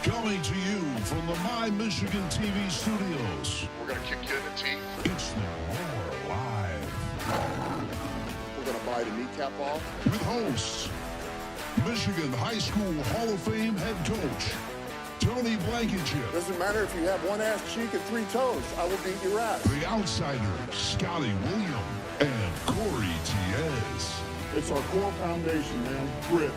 Coming to you from the My Michigan TV studios. We're going to kick you in the teeth. It's the Roar Live. We're going to bite a kneecap off. With hosts, Michigan High School Hall of Fame head coach, Tony Blankenship. Doesn't matter if you have one ass cheek and 3 toes. I will beat your ass. The outsider, Scotty William, and Corey Tiez. It's our core foundation, man. Grit.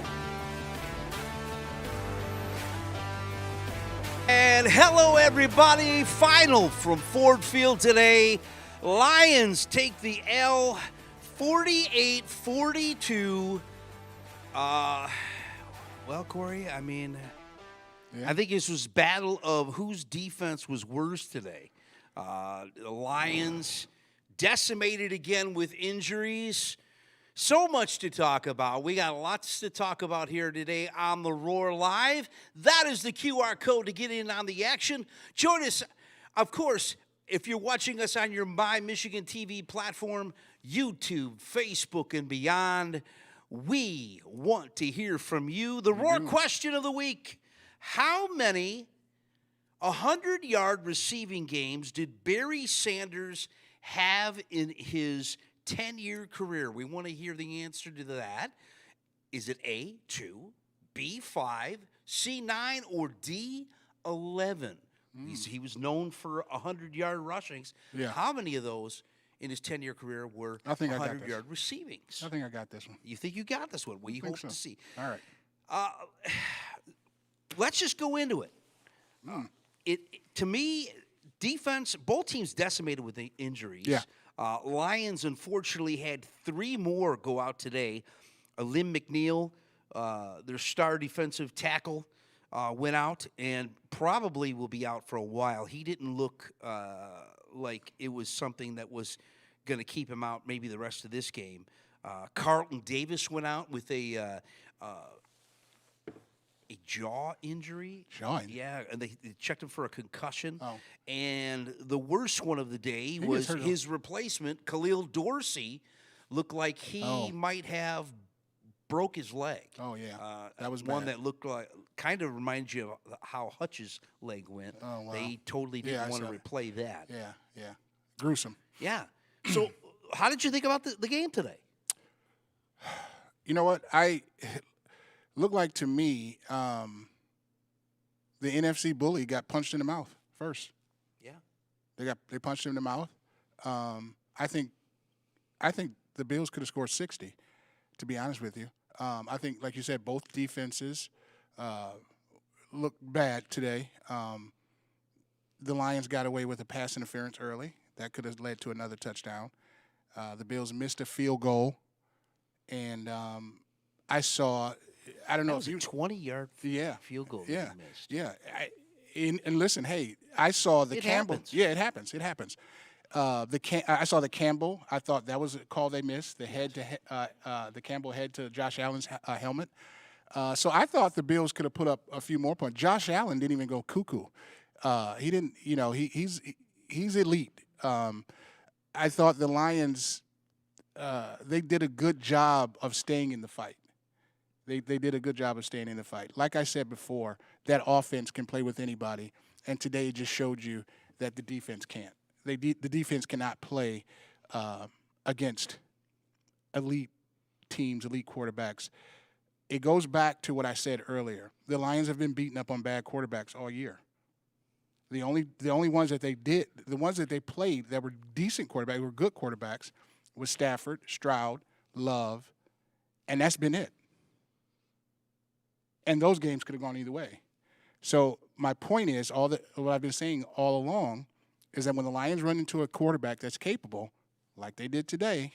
And hello, everybody. Final from Ford Field today. Lions take the L 48-42. Well, Corey, I mean, I think this was battle of whose defense was worse today. The Lions decimated again with injuries. So much to talk about. We got lots to talk about here today on the Roar Live. That is the QR code to get in on the action. Join us, of course, if you're watching us on your My Michigan TV platform, YouTube, Facebook, and beyond. We want to hear from you. The Roar question of the week: how many 100-yard receiving games did Barry Sanders have in his 10-year career? We want to hear the answer to that. Is it A, 2, B, 5, C, 9, or D, 11? He was known for 100-yard rushings. Yeah. How many of those in his 10-year career were 100-yard receivings? I think I got this one. You think you got this one? We hope to see. All right. Let's just go into it. To me, defense, both teams decimated with the injuries. Yeah. Lions, unfortunately, had 3 more go out today. Lim McNeil, their star defensive tackle, went out and probably will be out for a while. He didn't look like it was something that was going to keep him out maybe the rest of this game. Carlton Davis went out with a jaw injury. Yeah, and they checked him for a concussion. Oh. And the worst one of the day was his replacement, Khalil Dorsey, looked like he might have broke his leg. Oh, yeah. That was one bad. that looked like, kind of reminds you of how Hutch's leg went. Oh, wow. They totally didn't want to replay that. Yeah. Gruesome. Yeah. So how did you think about the game today? You know what? Looked like to me, the NFC bully got punched in the mouth first. Yeah. They punched him in the mouth. I think the Bills could have scored 60, to be honest with you. I think, like you said, both defenses looked bad today. The Lions got away with a pass interference early. That could have led to another touchdown. The Bills missed a field goal. And I don't know if you 20-yard field goal that he missed. Yeah. And listen, hey, I saw the Campbell. Happens. Yeah, it happens. I saw the Campbell. I thought that was a call they missed. The Campbell head to Josh Allen's helmet. So I thought the Bills could have put up a few more points. Josh Allen didn't even go cuckoo. He didn't. He's elite. I thought the Lions. They did a good job of staying in the fight. They did a good job of staying in the fight. Like I said before, that offense can play with anybody, and today it just showed you that the defense can't. The defense cannot play against elite teams, elite quarterbacks. It goes back to what I said earlier. The Lions have been beaten up on bad quarterbacks all year. The only ones that they did, the ones that they played that were decent quarterbacks, were good quarterbacks, was Stafford, Stroud, Love, and that's been it. And those games could have gone either way. So my point is, what I've been saying all along is that when the Lions run into a quarterback that's capable, like they did today,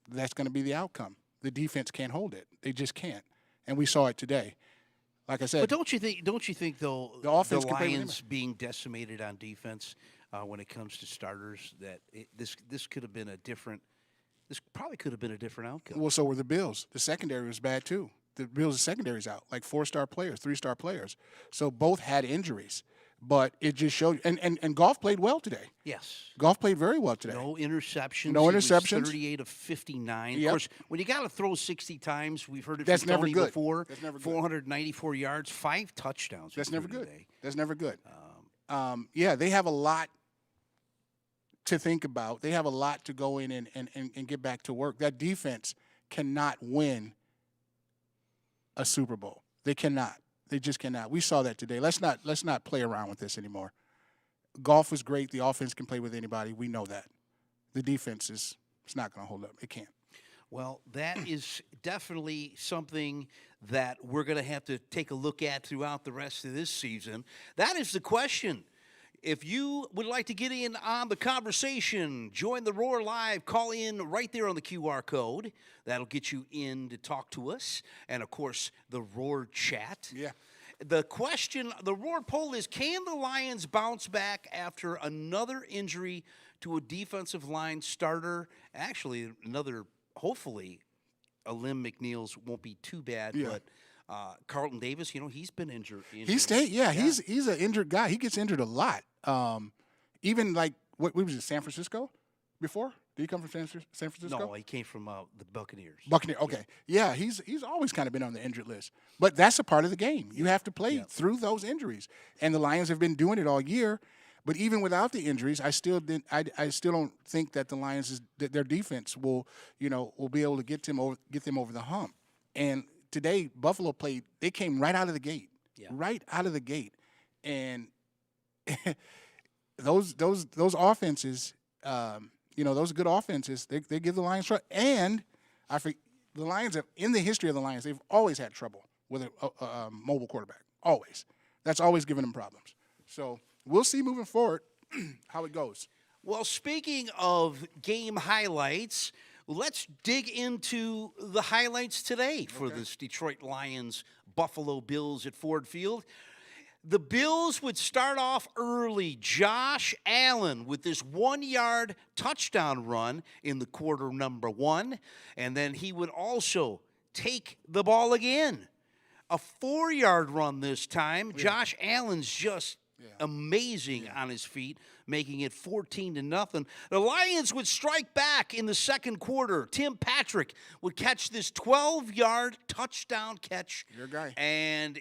that's going to be the outcome. The defense can't hold it. They just can't. And we saw it today. Like I said. But don't you think though, the offense Lions being decimated on defense when it comes to starters, that this could have been a different. This probably could have been a different outcome. Well, so were the Bills. The secondary was bad too. The Bills' secondary's out, like 4-star players, 3-star players. So both had injuries. But it just showed and Goff played well today. Yes. Goff played very well today. No interceptions. No He was interceptions. 38 of 59. Yep. Of course, when you got to throw 60 times, we've heard it That's from never Tony good. before. That's never good. 494 yards, 5 touchdowns. That's never good. Today. That's never good. Yeah, they have a lot to think about. They have a lot to go in and get back to work. That defense cannot win a Super Bowl. They cannot. They just cannot. We saw that today. Let's not play around with this anymore. Golf was great. The offense can play with anybody. We know that. The defense it's not going to hold up. It can't. Well, that is definitely something that we're going to have to take a look at throughout the rest of this season. That is the question. If you would like to get in on the conversation, join the Roar Live, call in right there on the QR code. That'll get you in to talk to us. And, of course, the Roar chat. Yeah. The question, the Roar poll is, can the Lions bounce back after another injury to a defensive line starter? Actually, hopefully, Alim McNeil's won't be too bad, Yeah. but Carlton Davis, he's been injured. He's an injured guy. He gets injured a lot. Even like what was it, San Francisco before? Did he come from San Francisco? No, he came from the Buccaneers. Okay. Yeah, he's always kind of been on the injured list. But that's a part of the game. You have to play through those injuries. And the Lions have been doing it all year. But even without the injuries, I still don't think that the Lions that their defense will be able to get them over the hump. And today Buffalo played, they came right out of the gate. Yeah. Right out of the gate. And those offenses, those good offenses, they give the Lions trouble. And the Lions have, in the history of the Lions, they've always had trouble with a mobile quarterback. Always. That's always given them problems. So we'll see moving forward how it goes. Well, speaking of game highlights, let's dig into the highlights today for this Detroit Lions Buffalo Bills at Ford Field. The Bills would start off early. Josh Allen with this 1-yard touchdown run in the quarter number 1. And then he would also take the ball again. A 4-yard run this time. Yeah. Josh Allen's just amazing on his feet, making it 14-0. The Lions would strike back in the second quarter. Tim Patrick would catch this 12-yard touchdown catch. Your guy. And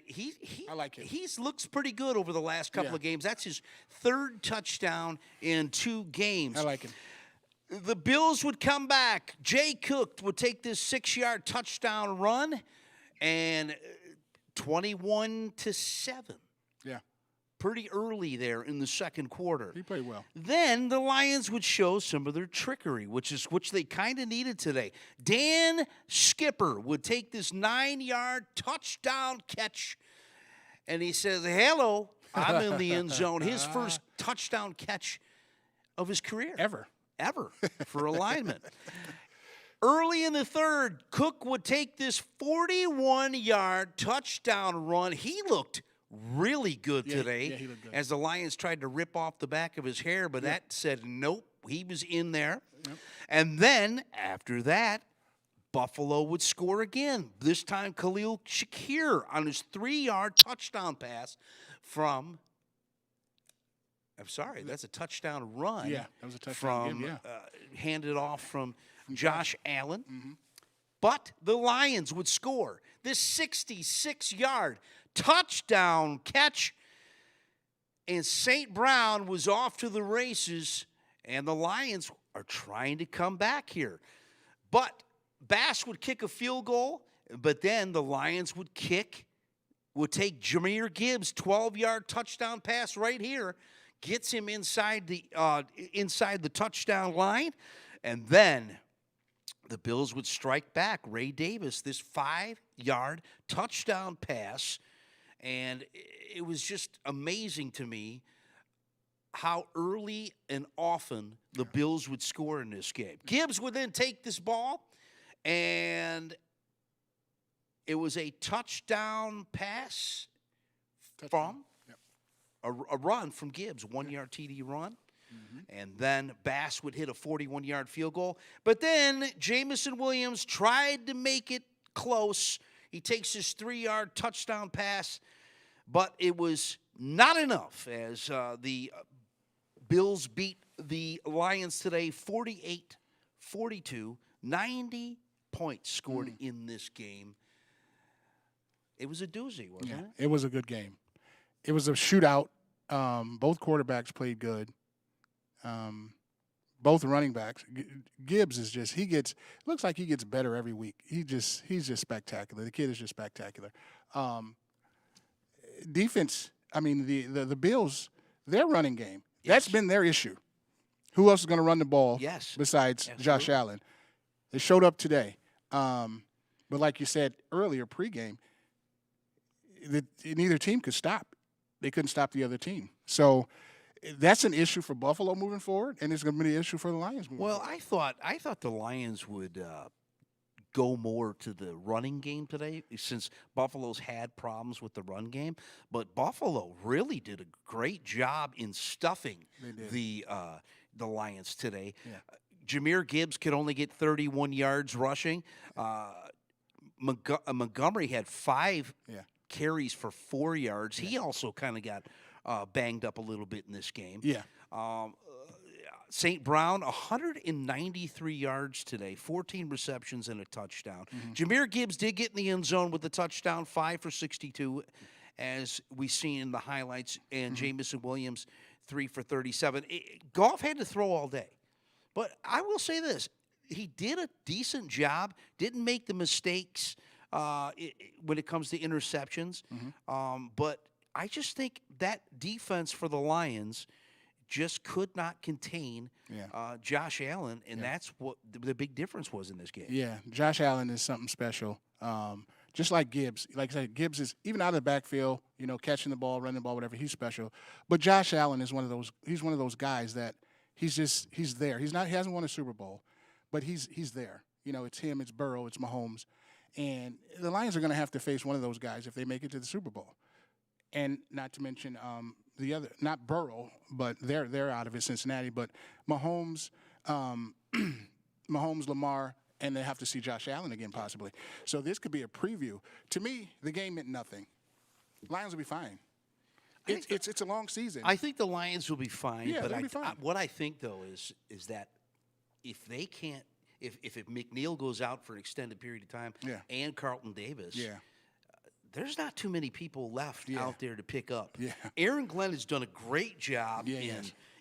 I like him. He looks pretty good over the last couple of games. That's his 3rd touchdown in 2 games. I like him. The Bills would come back. Jay Cook would take this 6-yard touchdown run, and 21-7. Yeah. Pretty early there in the second quarter. He played well. Then the Lions would show some of their trickery, which they kind of needed today. Dan Skipper would take this 9-yard touchdown catch, and he says, hello, I'm in the end zone. His first touchdown catch of his career. Ever for a lineman. Early in the third, Cook would take this 41-yard touchdown run. He looked really good today he looked good. As the Lions tried to rip off the back of his hair, but that said nope, he was in there. Yep. And then after that, Buffalo would score again. This time Khalil Shakir on his 3-yard touchdown pass from that's a touchdown run. Yeah, that was a touchdown. Handed off from Josh Allen. Mm-hmm. But the Lions would score this 66-yard touchdown catch, and St. Brown was off to the races, and the Lions are trying to come back here. But Bass would kick a field goal, but then the Lions would take Jahmyr Gibbs' 12-yard touchdown pass right here, gets him inside the touchdown line, and then the Bills would strike back. Ray Davis, this 5-yard touchdown pass, and it was just amazing to me how early and often the Bills would score in this game. Gibbs would then take this ball, and it was a touchdown pass from a run from Gibbs, 1-yard TD run. Mm-hmm. And then Bass would hit a 41-yard field goal. But then Jamison Williams tried to make it close. He takes his 3-yard touchdown pass, but it was not enough as the Bills beat the Lions today 48-42, 90 points scored in this game. It was a doozy, wasn't it? It was a good game. It was a shootout. Both quarterbacks played good. Both running backs. Gibbs is just looks like he gets better every week. He's just spectacular. The kid is just spectacular. Defense. I mean the Bills, their running game. That's been their issue. Who else is going to run the ball? Besides Josh Allen. They showed up today. But like you said earlier, pregame, neither team could stop. They couldn't stop the other team. So that's an issue for Buffalo moving forward, and it's going to be an issue for the Lions moving forward. Well, I thought the Lions would go more to the running game today since Buffalo's had problems with the run game. But Buffalo really did a great job in stuffing the Lions today. Yeah. Jahmyr Gibbs could only get 31 yards rushing. Montgomery had 5 carries for 4 yards. He also kind of got banged up a little bit in this game. Yeah. St. Brown, 193 yards today, 14 receptions and a touchdown. Jahmyr Gibbs did get in the end zone with the touchdown, 5 for 62, as we seen in the highlights, and Jamison Williams, 3 for 37. Goff had to throw all day. But I will say this. He did a decent job, didn't make the mistakes when it comes to interceptions. But I just think that defense for the Lions just could not contain Josh Allen, and that's what the big difference was in this game. Yeah, Josh Allen is something special. Just like Gibbs. Like I said, Gibbs is, even out of the backfield, catching the ball, running the ball, whatever, he's special. But Josh Allen is one of those guys that he's there. He hasn't won a Super Bowl, but he's there. It's him, it's Burrow, it's Mahomes. And the Lions are going to have to face one of those guys if they make it to the Super Bowl. And not to mention the other, not Burrow, but they're out of it, Cincinnati. But Mahomes, Lamar, and they have to see Josh Allen again possibly. So this could be a preview. To me, the game meant nothing. Lions will be fine. It's a long season. I think the Lions will be fine. Yeah, but they'll be fine. What I think though is that if they can't, if McNeil goes out for an extended period of time, and Carlton Davis, there's not too many people left out there to pick up. Yeah. Aaron Glenn has done a great job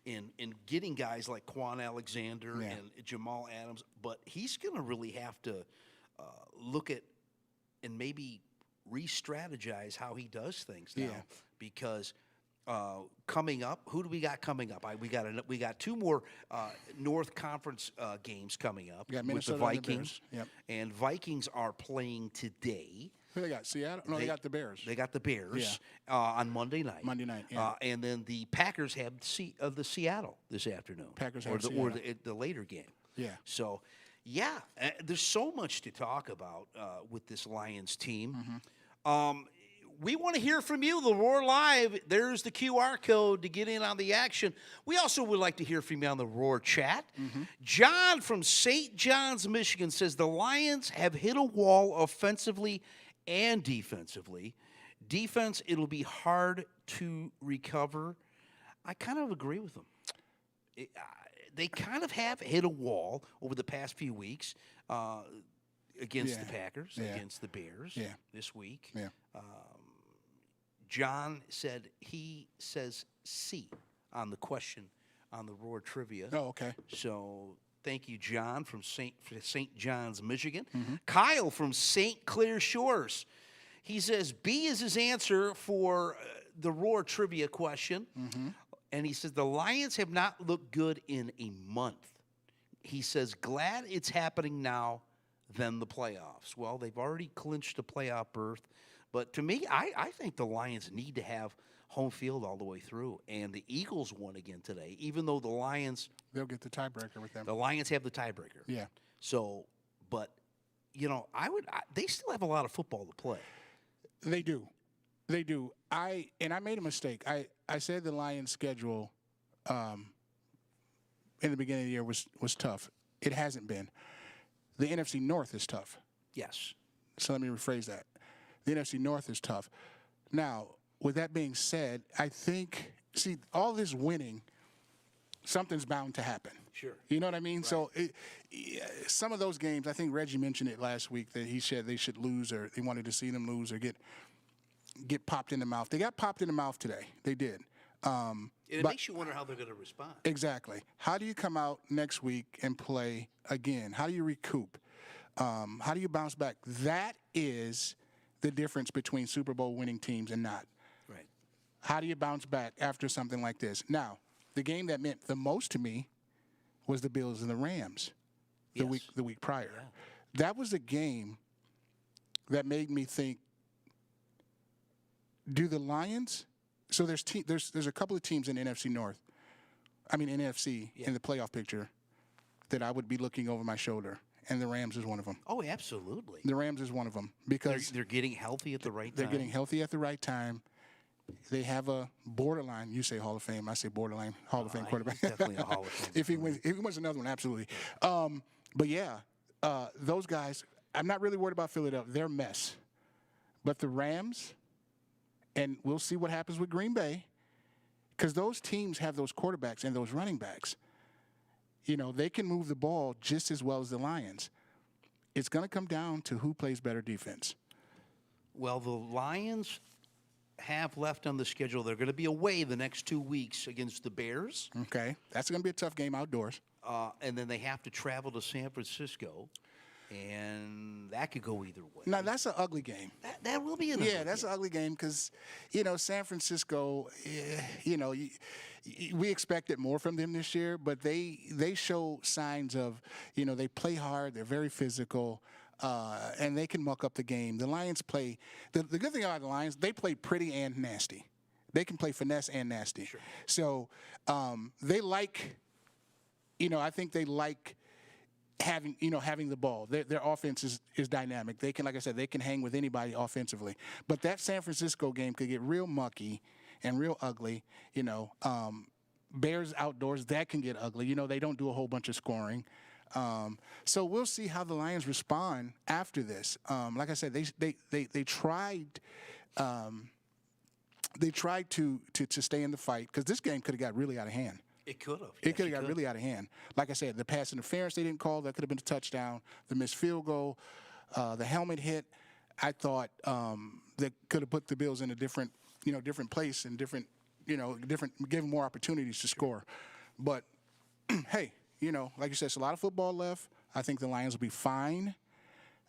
in getting guys like Quan Alexander and Jamal Adams, but he's going to really have to look at and maybe re-strategize how he does things now because coming up, who do we got coming up? We got 2 more North Conference games coming up with the Vikings, and Vikings are playing today. Who they got? Seattle? No, they got the Bears. They got the Bears on Monday night. And then the Packers have the Seattle this afternoon. Packers or have Seattle. The later game. Yeah. So, there's so much to talk about with this Lions team. We want to hear from you, the Roar Live. There's the QR code to get in on the action. We also would like to hear from you on the Roar chat. John from St. John's, Michigan says the Lions have hit a wall offensively and defensively. Defense, it'll be hard to recover. I kind of agree with them. They kind of have hit a wall over the past few weeks against the Packers, against the Bears this week. John said he says C on the question on the Roar Trivia. Oh, okay. So thank you, John, from St. John's, Michigan. Kyle from St. Clair Shores. He says B is his answer for the Roar Trivia question. And he says the Lions have not looked good in a month. He says, glad it's happening now than the playoffs. Well, they've already clinched a playoff berth. But to me, I think the Lions need to have home field all the way through. And the Eagles won again today, even though the Lions... They'll get the tiebreaker with them. The Lions have the tiebreaker. Yeah. So, but, they still have a lot of football to play. They do. They do. I made a mistake. I said the Lions' schedule in the beginning of the year was tough. It hasn't been. The NFC North is tough. Yes. So let me rephrase that. The NFC North is tough. Now, with that being said, I think, all this winning, something's bound to happen. Sure. You know what I mean? Right. So some of those games, I think Reggie mentioned it last week that he said they should lose, or they wanted to see them lose or get popped in the mouth. They got popped in the mouth today. They did. It makes you wonder how they're going to respond. Exactly. How do you come out next week and play again? How do you recoup? How do you bounce back? That is the difference between Super Bowl winning teams and not. Right. How do you bounce back after something like this? Now, the game that meant the most to me was the Bills and the Rams the week prior. Yeah. That was a game that made me think, do the Lions? So there's a couple of teams in NFC North. I mean NFC in the playoff picture that I would be looking over my shoulder, and the Rams is one of them. Oh, absolutely. The Rams is one of them because they're getting healthy at the right time. They're getting healthy at the right time. They have a borderline. You say Hall of Fame. I say borderline Hall of Fame quarterback. He's definitely a Hall of Fame. If he wins another one, absolutely. But yeah, those guys. I'm not really worried about Philadelphia. They're a mess. But the Rams, and we'll see what happens with Green Bay, because those teams have those quarterbacks and those running backs. You know, they can move the ball just as well as the Lions. It's going to come down to who plays better defense. Well, the Lions have left on the schedule. They're going to be away the next 2 weeks against the Bears. Okay. That's going to be a tough game outdoors. And then they have to travel to San Francisco, and that could go either way. Now, that's an ugly game. That will be an ugly game. Yeah, that's an ugly game because, San Francisco, we expected more from them this year, but they show signs of, they play hard, they're very physical, and they can muck up the game. The Lions play – the good thing about the Lions, they play pretty and nasty. They can play finesse and nasty. Sure. So they like – I think they like having the ball. Their offense is dynamic. They can, like I said, they can hang with anybody offensively. But that San Francisco game could get real mucky and real ugly. Bears outdoors, that can get ugly. They don't do a whole bunch of scoring. So we'll see how the Lions respond after this. Like I said, they tried to stay in the fight because this game could have got really out of hand. It could have. It could have got really out of hand. Like I said, the pass interference they didn't call, that could have been a touchdown. The missed field goal, the helmet hit, I thought that could have put the Bills in a different place and give them more opportunities to score. But, hey, like you said, it's a lot of football left. I think the Lions will be fine.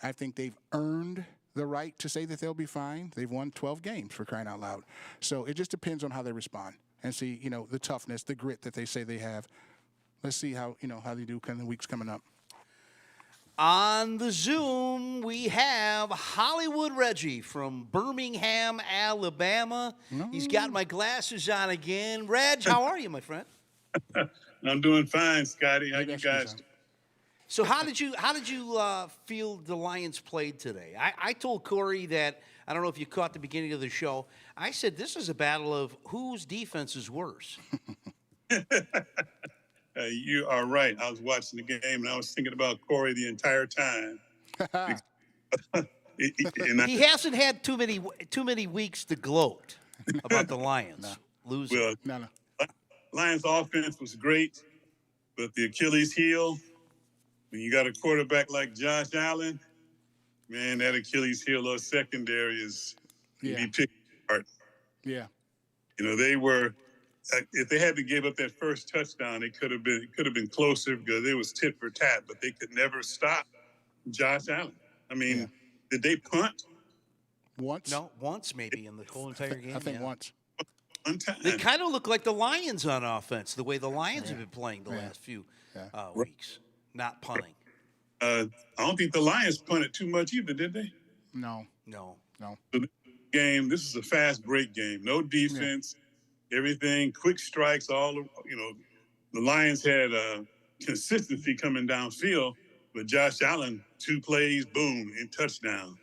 I think they've earned the right to say that they'll be fine. They've won 12 games, for crying out loud. So it just depends on how they respond and see, the toughness, the grit that they say they have. Let's see how they do in the weeks coming up. On the Zoom, we have Hollywood Reggie from Birmingham, Alabama. He's got my glasses on again. Reg, how are you, my friend? I'm doing fine, Scotty. How you guys doing? So how did you feel the Lions played today? I told Corey that, I don't know if you caught the beginning of the show, I said this is a battle of whose defense is worse. You are right. I was watching the game, and I was thinking about Corey the entire time. He hasn't had too many weeks to gloat about the Lions losing. Well, Lions offense was great, but the Achilles heel, when you got a quarterback like Josh Allen, man, that Achilles heel or secondary is be picked apart. Yeah. They were, if they hadn't give up that first touchdown, it could have been closer because it was tit for tat, but they could never stop Josh Allen. I mean, did they punt? Once? No, once maybe in the whole entire game. I think once. One time. They kind of look like the Lions on offense, the way the Lions have been playing the last few weeks, not punting. I don't think the Lions punted too much either, did they? No. So the game, this is a fast break game. No defense, everything, quick strikes, the Lions had consistency coming downfield, but Josh Allen, 2 plays, boom, and touchdown.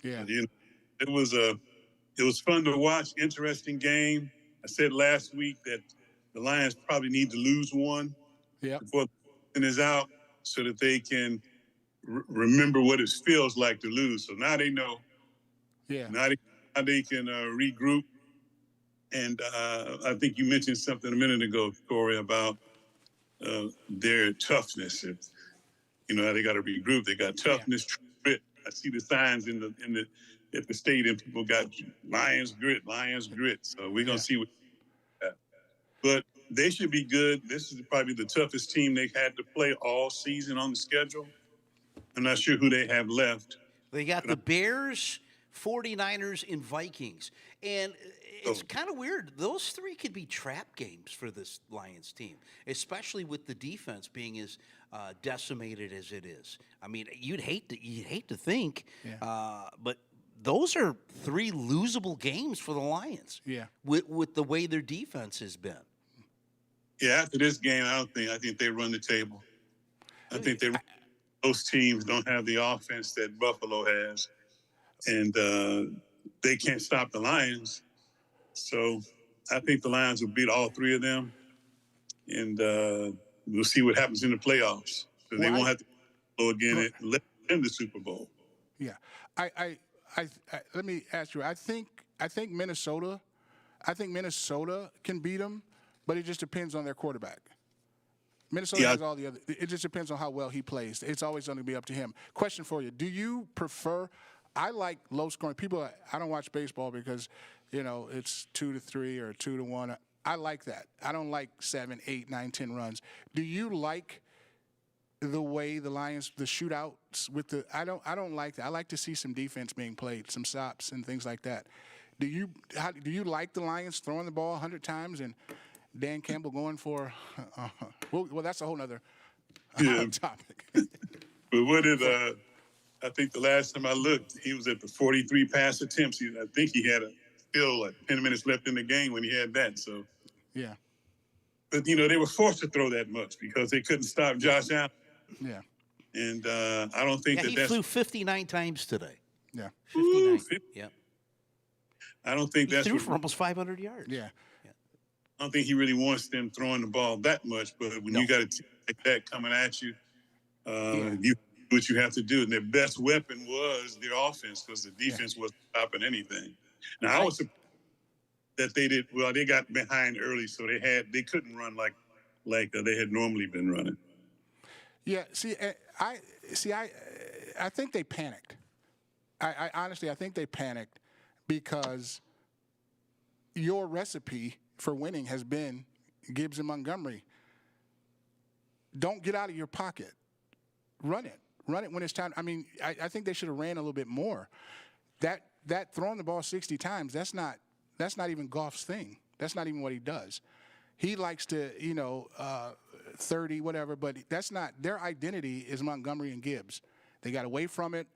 Yeah. It was fun to watch, interesting game. I said last week that the Lions probably need to lose one before the season is out so that they can remember what it feels like to lose. So now they know. Yeah. Now how they can regroup. And I think you mentioned something a minute ago, Corey, about their toughness. You know how they got to regroup. They got toughness, grit. I see the signs at the stadium. People got Lions grit. So we're gonna see what. But they should be good. This is probably the toughest team they've had to play all season on the schedule. I'm not sure who they have left. They got the Bears, 49ers, and Vikings. And it's kind of weird. Those three could be trap games for this Lions team, especially with the defense being as decimated as it is. I mean, you'd hate to think, but those are three losable games for the Lions. Yeah. With the way their defense has been. Yeah, after this game, I think they run the table. I think those teams don't have the offense that Buffalo has, and they can't stop the Lions. So I think the Lions will beat all three of them, and we'll see what happens in the playoffs. Because they won't have to go again in the Super Bowl. Yeah, I let me ask you. I think Minnesota can beat them, but it just depends on their quarterback. Minnesota has all the other. It just depends on how well he plays. It's always going to be up to him. Question for you: do you prefer? I like low scoring. People, I don't watch baseball because, it's 2-3 or 2-1. I like that. I don't like 7, 8, 9, 10 runs. Do you like the way the Lions, the shootouts with the? I don't like that. I like to see some defense being played, some stops and things like that. Do you like the Lions throwing the ball 100 times and Dan Campbell going for? Well, that's a whole nother topic. But what did I think the last time I looked, he was at the 43 pass attempts. I think he had still like 10 minutes left in the game when he had that. So yeah. But they were forced to throw that much because they couldn't stop Josh Allen. Yeah. And I don't think he flew 59 times today. Yeah. 59. Yeah. I don't think that's threw for almost 500 yards. Yeah. I don't think he really wants them throwing the ball that much. But when you got a team like that coming at you, you do what you have to do. And their best weapon was their offense because the defense wasn't stopping anything. Now I was surprised that they did well. They got behind early, so they couldn't run like they had normally been running. Yeah. I think they panicked. I honestly think they panicked because your recipe for winning has been Gibbs and Montgomery. Don't get out of your pocket. Run it when it's time. I mean, I think they should have ran a little bit more. That throwing the ball 60 times, that's not even Goff's thing. That's not even what he does. He likes to, 30, whatever, but that's not their identity is Montgomery and Gibbs. They got away from it.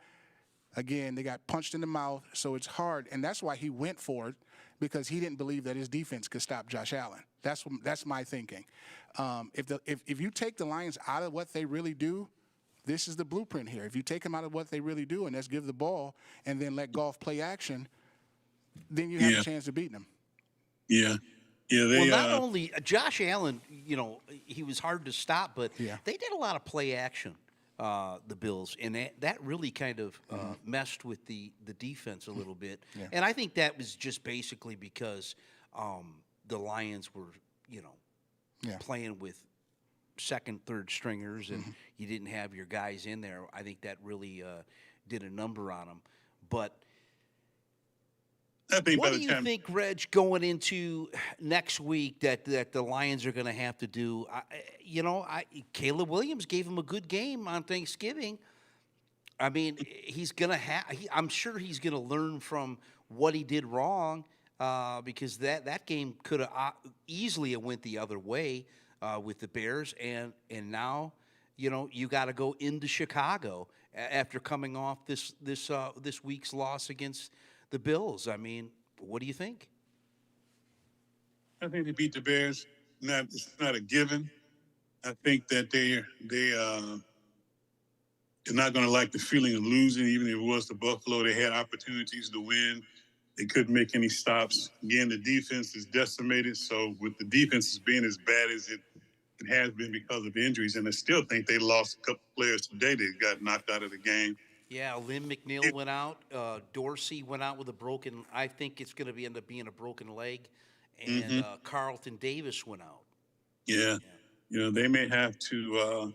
Again, they got punched in the mouth, so it's hard, and that's why he went for it, because he didn't believe that his defense could stop Josh Allen. That's my thinking. If you take the Lions out of what they really do, this is the blueprint here. If you take them out of what they really do and let's give the ball and then let Goff play action, then you have a chance of beating them. Yeah. Yeah, not only Josh Allen, he was hard to stop, but they did a lot of play action, the Bills, and that really kind of messed with the defense a little bit. Yeah. And I think that was just basically because the Lions were, playing with second, third stringers, and you didn't have your guys in there. I think that really did a number on them. But what do you think, Reg, going into next week that the Lions are going to have to do? Caleb Williams gave him a good game on Thanksgiving. I mean, I'm sure he's going to learn from what he did wrong because that game could have easily went the other way with the Bears, and now you got to go into Chicago after coming off this week's loss against the Bills. I mean, what do you think? I think they beat the Bears. It's not a given. I think that they're not going to like the feeling of losing, even if it was to Buffalo. They had opportunities to win. They couldn't make any stops. Again, the defense is decimated. So with the defense being as bad as it has been because of injuries, and I still think they lost a couple players today that got knocked out of the game. Yeah, Lynn McNeil went out. Dorsey went out with a broken. I think it's going to end up being a broken leg, and Carlton Davis went out. Yeah. They may have to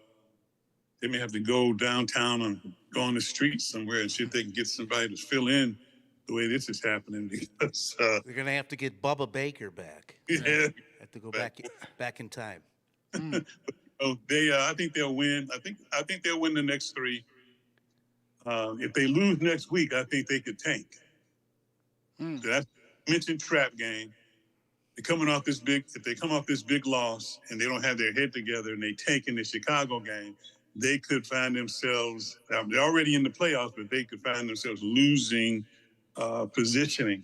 go downtown and go on the street somewhere and see if they can get somebody to fill in the way this is happening because They're going to have to get Bubba Baker back. yeah. Have to go back in time. I think they'll win. I think they'll win the next 3. If they lose next week, I think they could tank. So that's mentioned trap game. If they come off this big loss and they don't have their head together and they tank in the Chicago game, they could find themselves. They're already in the playoffs, but they could find themselves losing positioning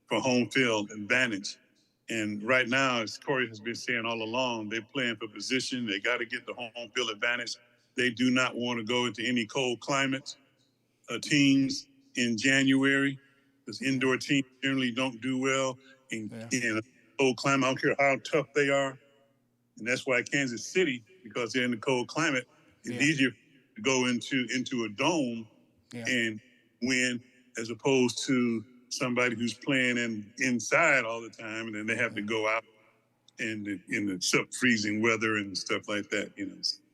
for home field advantage. And right now, as Corey has been saying all along, they're playing for position. They got to get the home field advantage. They do not want to go into any cold climates. Teams in January, because indoor teams generally don't do well in a cold climate. I don't care how tough they are. And that's why Kansas City, because they're in the cold climate, it's easier to go into a dome and win as opposed to somebody who's playing inside all the time, and then they have to go out in the sub-freezing weather and stuff like that.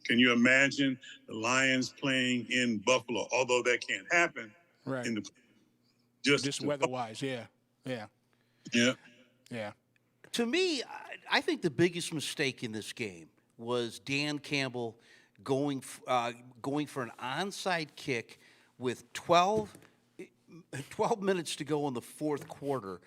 Can you imagine the Lions playing in Buffalo? Although that can't happen, Right. In the Just weather-wise, yeah. To me, I think the biggest mistake in this game was Dan Campbell going for an onside kick with 12 minutes to go in the fourth quarter.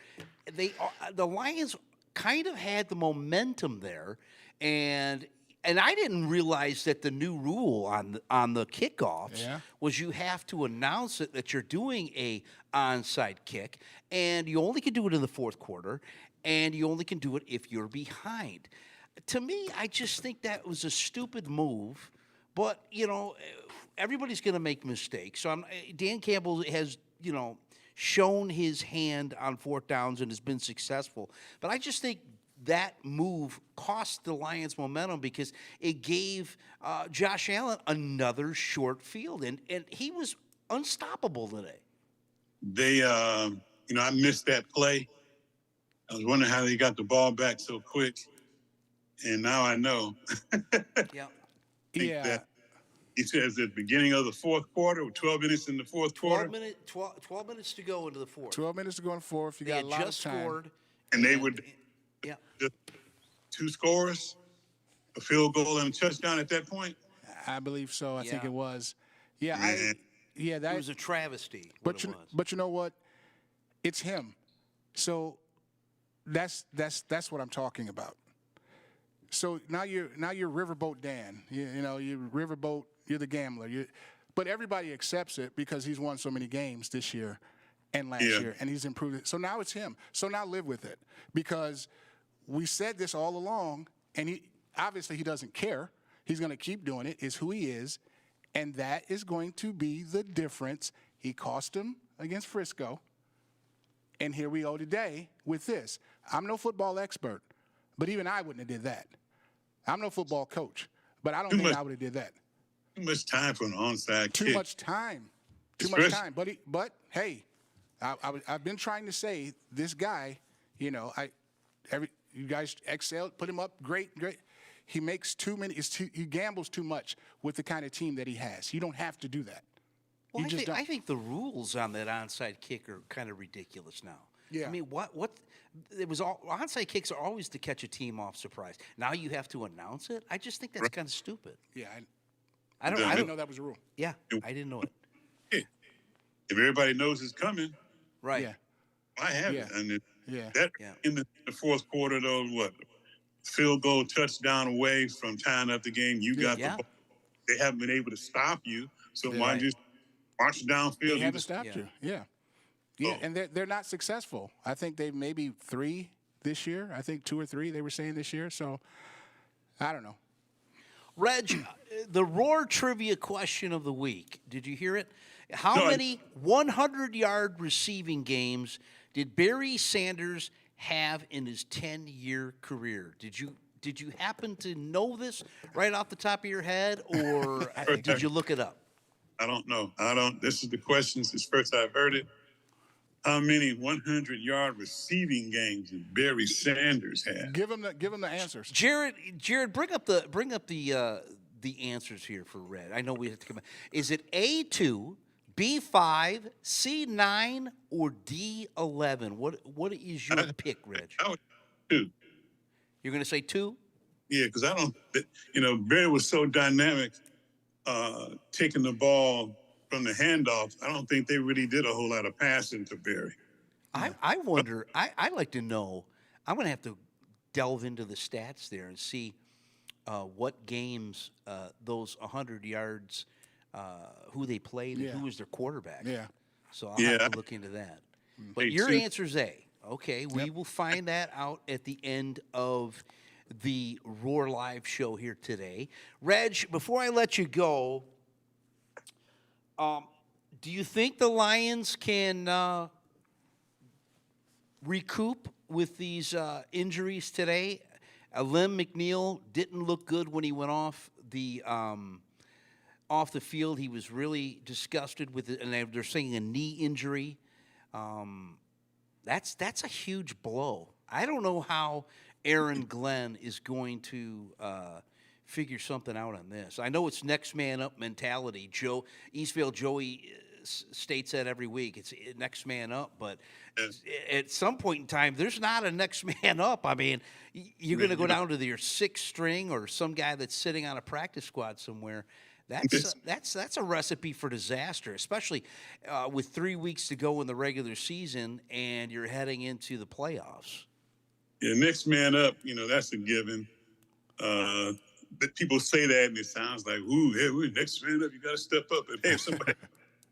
The Lions kind of had the momentum there, and I didn't realize that the new rule on the kickoffs was you have to announce it that you're doing a onside kick, and you only can do it in the fourth quarter, and you only can do it if you're behind. To me, I just think that was a stupid move, but everybody's going to make mistakes. So Dan Campbell has shown his hand on fourth downs and has been successful, but I just think that move cost the Lions momentum because it gave Josh Allen another short field, and he was unstoppable today. They, I missed that play. I was wondering how they got the ball back so quick, and now I know. That he says at the beginning of the fourth quarter, 12 minutes in the fourth quarter. 12 minutes to go into the fourth. 12 minutes to go in the fourth. You got a lot of time. Scored, and they would just 2 scores, a field goal and a touchdown at that point. I believe so. I think it was. That it was a travesty. But you know what? It's him. So that's what I'm talking about. So now you're Riverboat Dan. You're Riverboat. You're the gambler. But everybody accepts it because he's won so many games this year and last year, and he's improved it. So now it's him. So now live with it because we said this all along, and he doesn't care. He's going to keep doing it. It's who he is, and that is going to be the difference. He cost him against Frisco, and here we go today with this. I'm no football expert, but even I wouldn't have did that. I'm no football coach, but I don't think I would have did that. Too much time for an onside kick. Too much time. But hey, I've been trying to say this guy. You guys excelled, put him up, great. He makes too many. He gambles too much with the kind of team that he has. You don't have to do that. Well, I think the rules on that onside kick are kind of ridiculous now. Yeah. I mean, what? It was all onside kicks are always to catch a team off surprise. Now you have to announce it. I just think that's kind of stupid. Yeah. I didn't know that was a rule. Yeah, I didn't know it. If everybody knows it's coming, right? Yeah. I have it. And in the fourth quarter, though, field goal touchdown away from tying up the game. You got the ball. They haven't been able to stop you, so why just march downfield? They haven't stopped you. Yeah. And they're not successful. I think they maybe 3 this year. I think 2 or 3 they were saying this year. So I don't know. Reg, the Roar trivia question of the week. Did you hear it? How many 100-yard receiving games did Barry Sanders have in his 10-year career? Did you happen to know this right off the top of your head, or did you look it up? I don't know. This is the question. This is first I've heard it. How many 100-yard receiving games did Barry Sanders have? Give him the answers. Jared, bring up the answers here for Red. I know we have to come. Is it A2, B5, C9, or D11? What is your pick, Reg? I would 2. You're going to say 2? Yeah, because I don't. Barry was so dynamic, taking the ball from the handoff. I don't think they really did a whole lot of passing to Barry. I wonder. I like to know. I'm going to have to delve into the stats there and see what games those 100 yards, who they played, and who was their quarterback. Yeah. So I'll have to look into that. But your answer's A. Okay, we will find that out at the end of the Roar Live show here today. Reg, before I let you go, do you think the Lions can recoup with these injuries today? Lim McNeil didn't look good when he went off the field. He was really disgusted with it, and they're saying a knee injury. That's a huge blow. I don't know how Aaron Glenn is going to figure something out on this. I know it's next man up mentality. Eastvale Joey states that every week. It's next man up, but at some point in time, there's not a next man up. I mean, you're going to go down to your sixth string or some guy that's sitting on a practice squad somewhere. That's a recipe for disaster, especially with 3 weeks to go in the regular season and you're heading into the playoffs. Yeah, next man up, that's a given. But people say that and it sounds like, ooh, hey, we're next man up. You got to step up. And hey, somebody,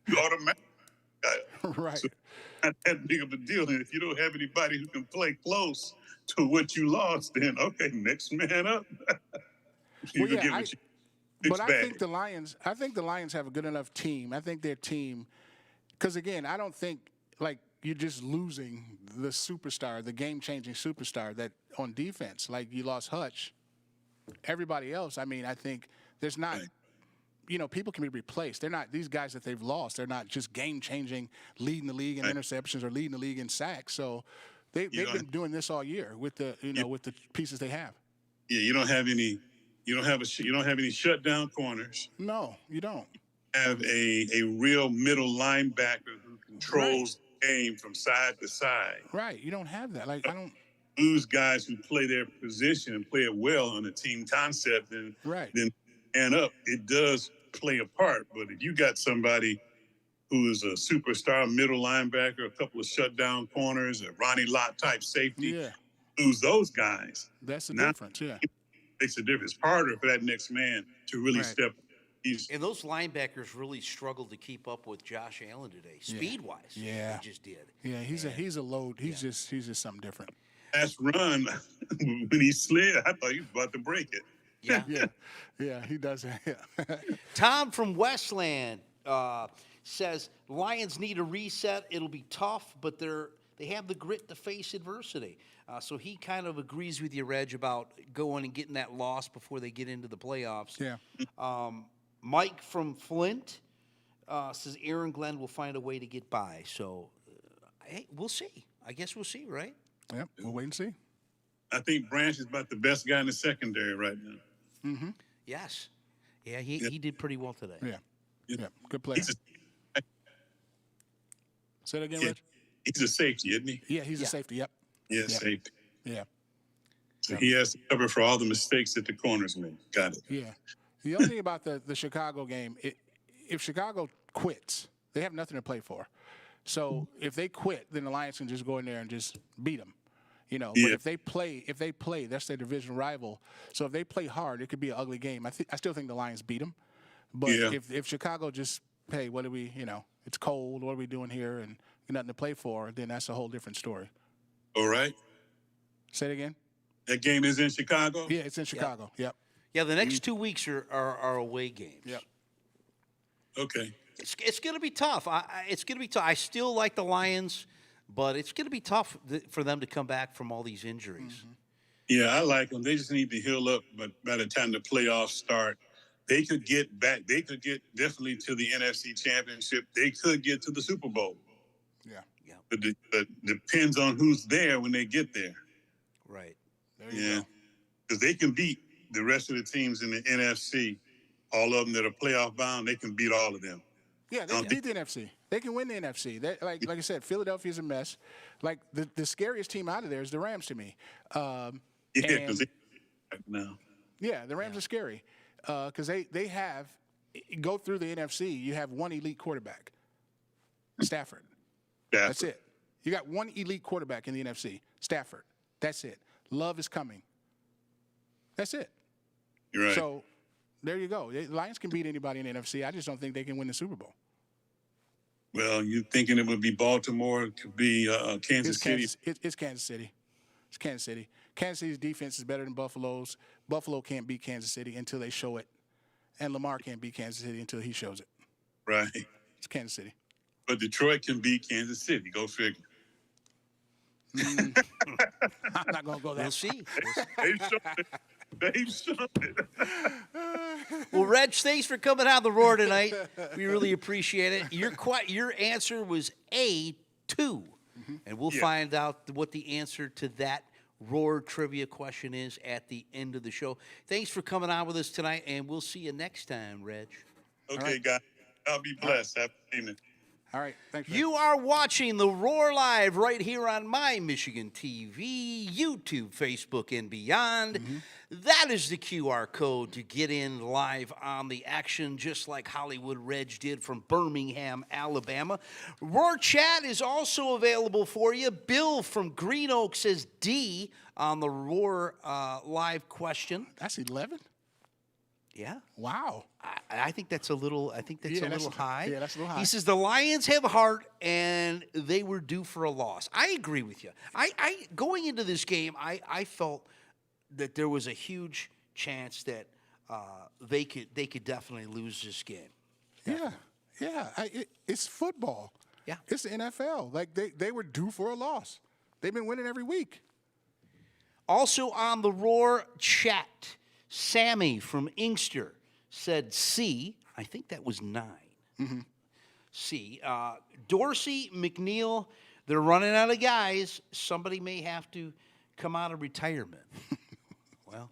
you automatically right. So not that big of a deal. And if you don't have anybody who can play close to what you lost, then okay, next man up. I think the Lions have a good enough team. I think their team, because again, I don't think like you're just losing the superstar, the game-changing superstar that on defense. Like you lost Hutch. Everybody else, I mean, I think there's not. Right. People can be replaced. They're not these guys that they've lost. They're not just game-changing, leading the league in interceptions or leading the league in sacks. So they've been doing this all year with the with the pieces they have. Yeah, you don't have any. You don't have any shutdown corners. No, you don't. Have a real middle linebacker who controls the game from side to side. Right. You don't have that. Like I don't lose guys who play their position and play it well on a team concept. Then and up, it does play a part. But if you got somebody who is a superstar middle linebacker, a couple of shutdown corners, a Ronnie Lott type safety, lose those guys. That's the difference. Yeah. Makes a difference. It's harder for that next man to really step. And those linebackers really struggled to keep up with Josh Allen today, speed-wise. Yeah, he just did. Yeah, he's a load. He's just something different. Last run when he slid, I thought he was about to break it. Yeah, he does. Tom from Westland says Lions need a reset. It'll be tough, but they have the grit to face adversity. So he kind of agrees with you, Reg, about going and getting that loss before they get into the playoffs. Yeah. Mike from Flint says Aaron Glenn will find a way to get by. So, hey, we'll see. I guess we'll see, right? Yep, we'll wait and see. I think Branch is about the best guy in the secondary right now. Mm-hmm. Yes. Yeah, he did pretty well today. Yeah, good player. Say that again, Reg? He's a safety, isn't he? Yeah, he's a safety, yep. Yeah, safety. Yeah. So he has to cover for all the mistakes that the corners made. Got it. Yeah. The only thing about the Chicago game, if Chicago quits, they have nothing to play for. So if they quit, then the Lions can just go in there and just beat them. But if they play, that's their division rival. So if they play hard, it could be an ugly game. I still think the Lions beat them. But if Chicago just, hey, what do we, it's cold, what are we doing here, and nothing to play for, then that's a whole different story. All right. Say it again. That game is in Chicago? Yeah, it's in Chicago. Yep. Yeah, the next 2 weeks are away games. Yep. Okay. It's going to be tough. It's going to be tough. I still like the Lions, but it's going to be tough for them to come back from all these injuries. Mm-hmm. Yeah, I like them. They just need to heal up. But by the time the playoffs start, they could get back. They could get definitely to the NFC Championship. They could get to the Super Bowl. Yeah. But depends on who's there when they get there. Right. There you go. Because they can beat the rest of the teams in the NFC. All of them that are playoff bound, they can beat all of them. Yeah, they can beat the NFC. They can win the NFC. Like I said, Philadelphia's a mess. Like the scariest team out of there is the Rams to me. Because now. Yeah, the Rams are scary because they have go through the NFC. You have one elite quarterback, Stafford. That's it. You got one elite quarterback in the NFC, Stafford. That's it. Love is coming. That's it. You're right. So there you go. The Lions can beat anybody in the NFC. I just don't think they can win the Super Bowl. Well, you thinking it would be Baltimore? It could be Kansas City? It's Kansas City. It's Kansas City. Kansas City's defense is better than Buffalo's. Buffalo can't beat Kansas City until they show it. And Lamar can't beat Kansas City until he shows it. Right. It's Kansas City. But Detroit can beat Kansas City. Go figure. I'm not going to go there. We'll see. They've shown it. They've shown it. Well, Reg, thanks for coming on the Roar tonight. We really appreciate it. Your answer was A2. And we'll find out what the answer to that Roar trivia question is at the end of the show. Thanks for coming on with us tonight, and we'll see you next time, Reg. Okay, guys. I'll be blessed. Have a good evening. All right. Thanks. You are watching the Roar Live right here on My Michigan TV, YouTube, Facebook, and beyond. That is the QR code to get in live on the action, just like Hollywood Reg did from Birmingham, Alabama. Roar Chat is also available for you. Bill from Green Oak says D on the Roar Live question. That's 11? Yeah. Wow. I think that's a little. I think that's a little high. Yeah, that's a little high. He says the Lions have heart, and they were due for a loss. I agree with you. I going into this game, I felt that there was a huge chance that they could definitely lose this game. Yeah. It's football. Yeah. It's the NFL. Like they were due for a loss. They've been winning every week. Also on the Roar Chat, Sammy from Inkster said C. I think that was 9. C. Dorsey, McNeil, they're running out of guys. Somebody may have to come out of retirement. Well,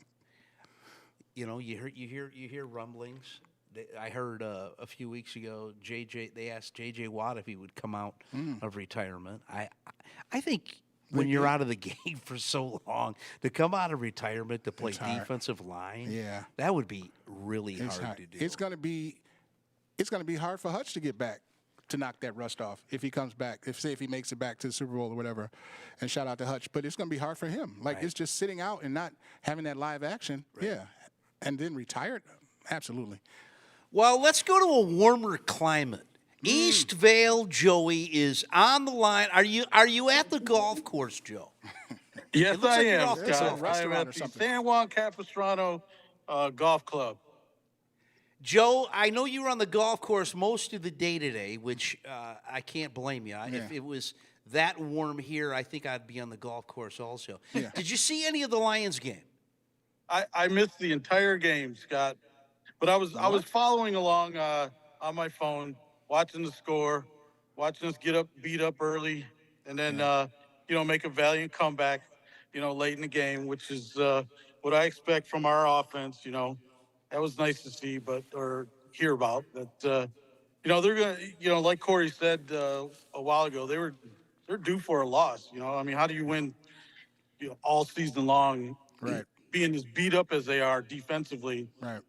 you know, you hear rumblings. I heard a few weeks ago, they asked J.J. Watt if he would come out of retirement. I think when you're out of the game for so long, to come out of retirement to play defensive line, that would be really hard to do. It's going to be hard for Hutch to get back to knock that rust off if he comes back. If he makes it back to the Super Bowl or whatever, and shout out to Hutch. But it's going to be hard for him. Like it's just sitting out and not having that live action. Right. Yeah, and then retired. Absolutely. Well, let's go to a warmer climate. East Vale Joey is on the line. Are you at the golf course, Joe? Yes, I am. Scott. I am at the San Juan Capistrano Golf Club. Joe, I know you were on the golf course most of the day today, which I can't blame you. If it was that warm here, I think I'd be on the golf course also. Yeah. Did you see any of the Lions game? I missed the entire game, Scott, but I was following along on my phone, watching the score, watching us get beat up early, and then make a valiant comeback, late in the game, which is what I expect from our offense. That was nice to see, or hear about. That they're gonna, like Corey said a while ago, they're due for a loss. I mean, how do you win, all season long, right? Being as beat up as they are defensively, right?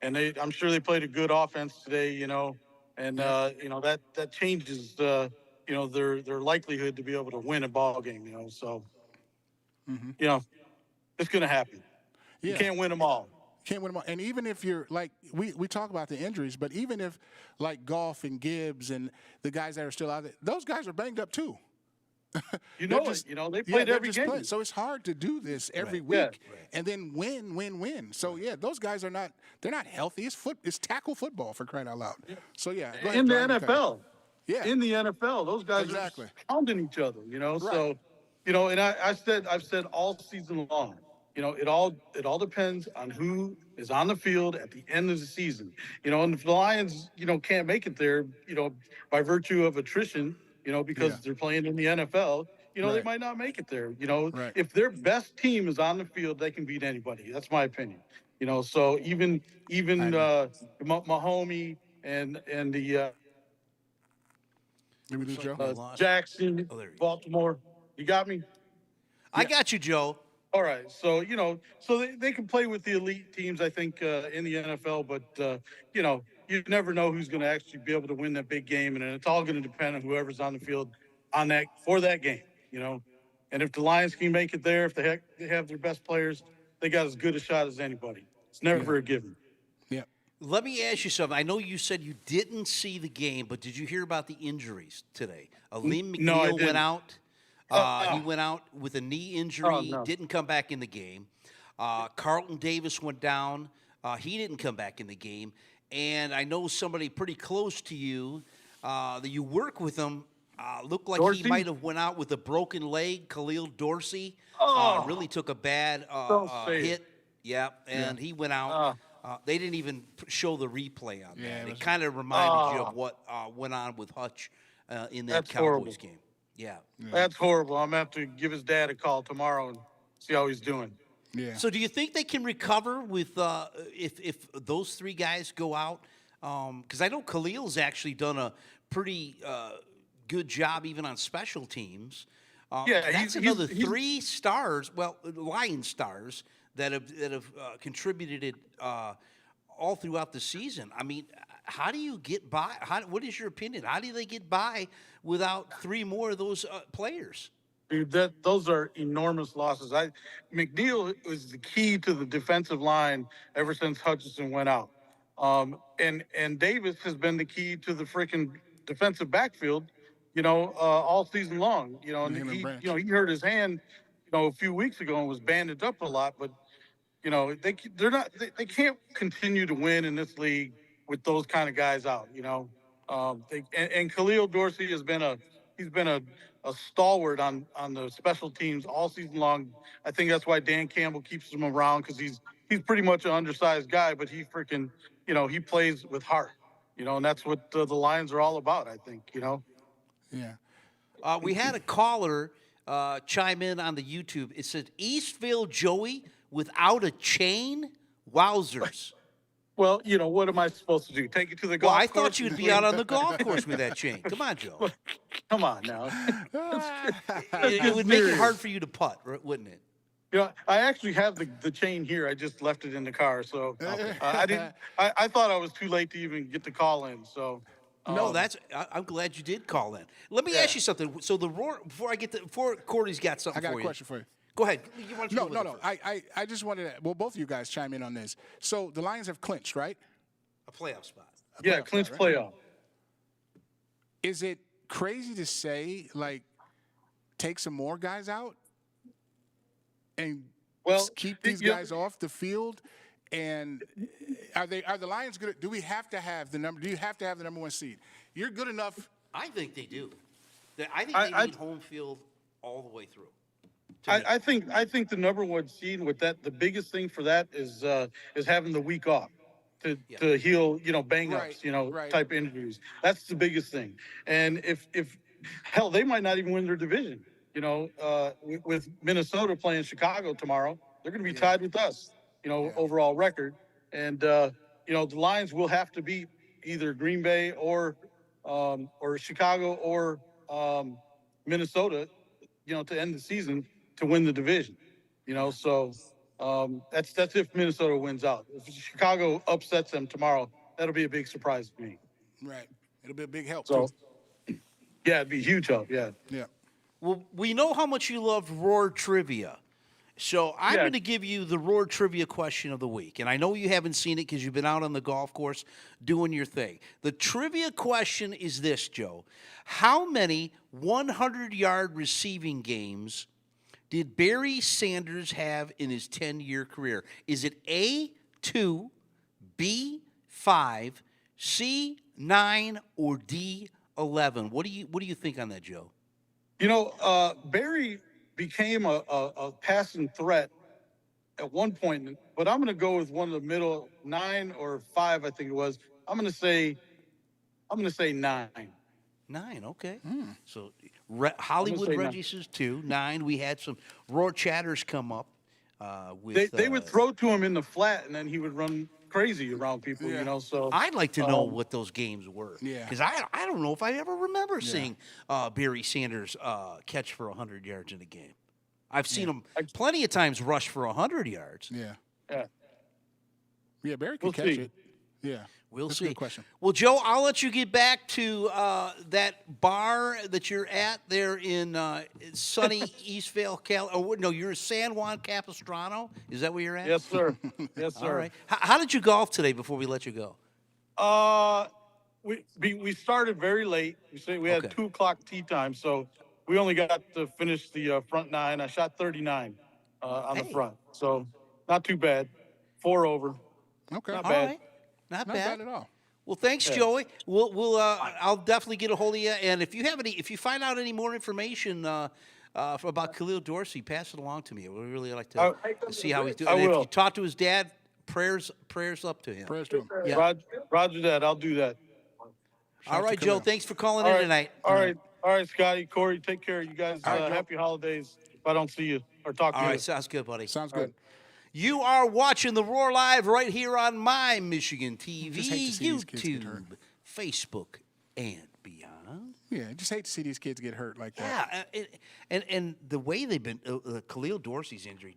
And I'm sure they played a good offense today, and that changes their likelihood to be able to win a ball game. So it's gonna happen. Yeah. You can't win them all. Can't win them all. And even if you're like, we talk about the injuries, but even if like Goff and Gibbs and the guys that are still out there, those guys are banged up too. They played every game. So it's hard to do this every week and then win. So those guys they're not healthy. It's tackle football, for crying out loud. Yeah. So go ahead, in the NFL. Yeah. In the NFL, those guys are pounding each other, Right. So, and I've said all season long, It all depends on who is on the field at the end of the season. And if the Lions, can't make it there, by virtue of attrition, because they're playing in the NFL, they Right. might not make it there. Right. If their best team is on the field, they can beat anybody. That's my opinion. So even agree. Mahomie and the Did we lose Joe? We lost. Jackson, Oh, there he is. Baltimore. You got me? I got you, Joe. All right. So, they can play with the elite teams, I think, in the NFL, but, you never know who's going to actually be able to win that big game. And it's all going to depend on whoever's on the field for that game. And if the Lions can make it there, if they have their best players, they got as good a shot as anybody. It's never a given. Yeah. Let me ask you something. I know you said you didn't see the game, but did you hear about the injuries today? Liam McNeil No, I didn't. went out. He went out with a knee injury. Oh, no. Didn't come back in the game. Carlton Davis went down. He didn't come back in the game. And I know somebody pretty close to you that you work with him. Looked like Dorsey? he might have went out with a broken leg. Khalil Dorsey really took a bad Don't say it. hit. Yeah, and he went out. They didn't even show the replay on Yeah, that. it It was- kind of reminded you of what went on with Hutch in that That's Cowboys horrible. game. Yeah. That's horrible. I'm going to have to give his dad a call tomorrow and see how he's doing. Yeah. So do you think they can recover with if those three guys go out? Because I know Khalil's actually done a pretty good job even on special teams. Yeah, that's he's- another he's- 3 stars. Well, Lion stars that have contributed all throughout the season. I mean, how do you get by? What is your opinion? How do they get by without 3 more of those players? Dude, those are enormous losses. McNeil was the key to the defensive line ever since Hutchinson went out. And Davis has been the key to the freaking defensive backfield, all season long. And Him and Branch. he hurt his hand, a few weeks ago and was bandaged up a lot. But they can't continue to win in this league with those kind of guys out. And Khalil Dorsey has been a stalwart on the special teams all season long. I think that's why Dan Campbell keeps him around, because he's pretty much an undersized guy, but he freaking he plays with heart. And that's what the Lions are all about, I think. Yeah. We had a caller chime in on the YouTube. It said Eastville Joey without a chain. Wowzers. Well, what am I supposed to do? Take it to the golf Well, I course? thought you'd be out on the golf course with that chain. Come on, Joe. Come on now. It would make it hard for you to putt, wouldn't it? I actually have the chain here. I just left it in the car, so I didn't. I thought I was too late to even get the call in. So No, I'm glad you did call in. Let me ask you something. So the roar before Corey's got something I got for a you. question for you. Go ahead. You want to No, go no, with no. it first? I just wanted to, well, both of you guys chime in on this. So the Lions have clinched, right? A playoff spot. yeah, clinch right? playoff. Is it crazy to say, like, take some more guys out and Well, keep these guys off the field? And are the Lions good? Do we have to have the number? Do you have to have the number 1 seed? You're good enough. I think they do. I think they need home field all the way through. I think the number 1 seed with that, the biggest thing for that is having the week off to heal, bang ups, Right. type injuries. That's the biggest thing. And if hell, they might not even win their division. With Minnesota playing Chicago tomorrow, they're going to be tied with us. Overall record. And the Lions will have to beat either Green Bay or Chicago or Minnesota, to end the season to win the division. So that's if Minnesota wins out. If Chicago upsets them tomorrow, that'll be a big surprise to me. Right. It'll be a big help. So too. yeah, it'd be a huge help. Yeah. Yeah. Well, we know how much you love Roar Trivia. So I'm going to give you the Roar Trivia question of the week. And I know you haven't seen it because you've been out on the golf course doing your thing. The trivia question is this, Joe. How many 100-yard receiving games did Barry Sanders have in his 10-year career? Is it A, 2, B, 5, C, 9, or D, 11? What do you think on that, Joe? Barry became a passing threat at one point, but I'm going to go with one of the middle 9 or 5, I think it was. I'm going to say 9. 9, okay. Hmm. So Hollywood say 9. Reggie says 2. 9. We had some Roar Chatters come up with. They would throw to him in the flat, and then he would run crazy around people, Yeah. you know. So I'd like to know what those games were. Yeah. Because I don't know if I ever remember seeing Barry Sanders catch for 100 yards in a game. I've seen him plenty of times rush for 100 yards. Yeah. yeah. Yeah, Barry can We'll catch see. it. Yeah. We'll That's see. a good question. Well, Joe, I'll let you get back to that bar that you're at there in sunny Eastvale, no, you're in San Juan Capistrano. Is that where you're at? Yes, sir. Yes, sir. All right. How did you golf today before we let you go? We started very late. We had Okay. 2:00 tee time, so we only got to finish the front 9. I shot 39 on the Hey. front, so not too bad. 4 over. Okay. Not All bad. right. Not Not bad. bad at all. Well, thanks, Yeah. Joey. I'll definitely get a hold of you. And if you find out any more information about Khalil Dorsey, pass it along to me. We really like to see how he's doing. I And if will. you talk to his dad, prayers up to him. Prayers to him. Yeah. Roger that. I'll do that. All right, to Joe. Khalil. Thanks for calling All in right. tonight. All right, Scotty, Corey, take care. You guys, happy holidays. If I don't see you or talk to All you. right, sounds good, buddy. Sounds good. You are watching the Roar Live right here on My Michigan TV, Just hate to see these kids get hurt. YouTube, Facebook, and beyond. Yeah, just hate to see these kids get hurt like that. Yeah, and the way they've been, Khalil Dorsey's injury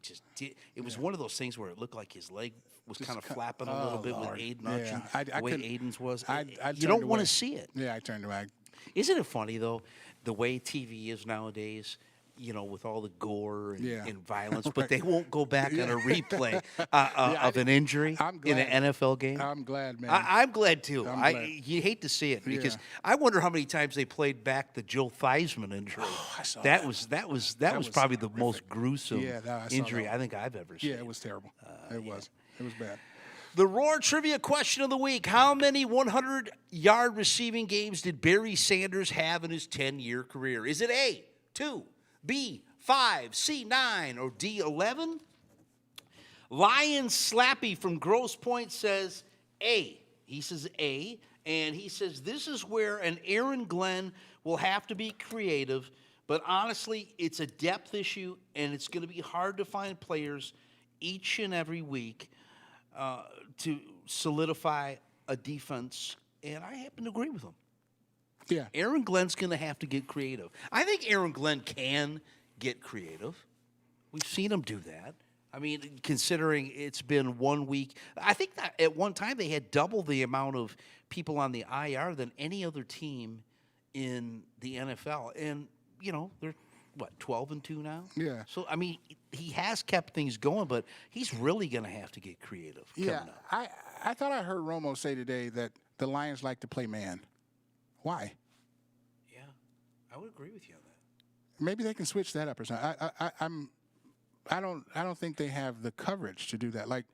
it was one of those things where it looked like his leg was kind of flapping a little bit Lord. with Aiden Yeah, Hutchin, the way couldn't- Aiden's was. I you turned don't want away. to see it. Yeah, I turned away. Isn't it funny, though, the way TV is nowadays, with all the gore and violence, but they won't go back on a replay of an injury I'm in an glad. NFL game? I'm glad, man. I'm glad, too. I'm glad. You hate to see it because Yeah. I wonder how many times they played back the Joe Theismann injury. I saw that that. was probably the most gruesome Yeah, I saw injury that. I think I've ever seen. Yeah, it was terrible. It was bad. The Roar Trivia question of the week. How many 100-yard receiving games did Barry Sanders have in his 10-year career? Is it A, 2, B, 5, C, 9, or D, 11? Lion Slappy from Grosse Pointe says A. He says A, and he says this is where an Aaron Glenn will have to be creative, but honestly, it's a depth issue, and it's going to be hard to find players each and every week to solidify a defense, and I happen to agree with him. Yeah. Aaron Glenn's going to have to get creative. I think Aaron Glenn can get creative. We've seen him do that. I mean, considering it's been 1 week, I think that at one time they had double the amount of people on the IR than any other team in the NFL. And, they're, 12-2 now? Yeah. So, I mean, he has kept things going, but he's really going to have to get creative. Yeah. coming up. I thought I heard Romo say today that the Lions like to play man. Why? Yeah, I would agree with you on that. Maybe they can switch that up or something. I don't think they have the coverage to do that. Like,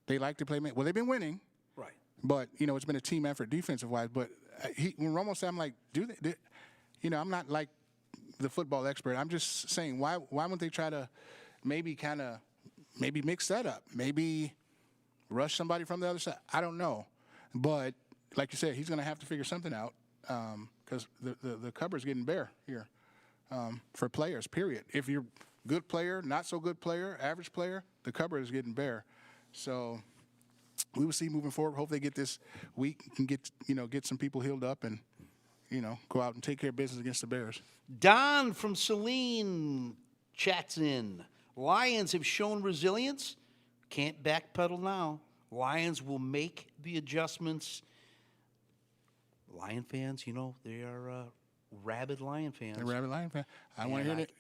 they like to play man. Well, they've been winning, Right. but it's been a team effort defensive wise. But when Romo said, I'm like, I'm not like the football expert. I'm just saying, why wouldn't they try to maybe mix that up? Maybe rush somebody from the other side. I don't know, but like you said, he's going to have to figure something out because the cupboard's getting bare here for players. Period. If you're good player, not so good player, average player, the cupboard is getting bare. So we will see moving forward. Hope they get this week and get some people healed up and go out and take care of business against the Bears. Don from Saline chats in. Lions have shown resilience. Can't backpedal now. Lions will make the adjustments. Lion fans, they are rabid Lion fans. The Rabbit Lion fan. I don't want to hear it.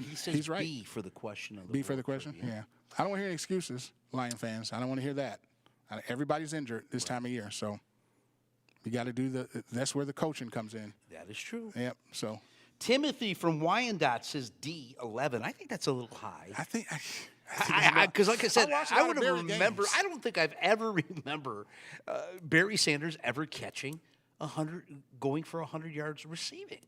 He says He's right. B for the question of the B for the week. question? Yeah. I don't want to hear any excuses, Lion fans. I don't want to hear that. Everybody's injured this time of year, so you got to do that's where the coaching comes in. That is true. Yep. So Timothy from Wyandotte says D, 11. I think that's a little high. I think Because, like I said, watched a I lot of would Barry remember. games. I don't think I've ever remember Barry Sanders ever catching 100, going for 100 yards receiving.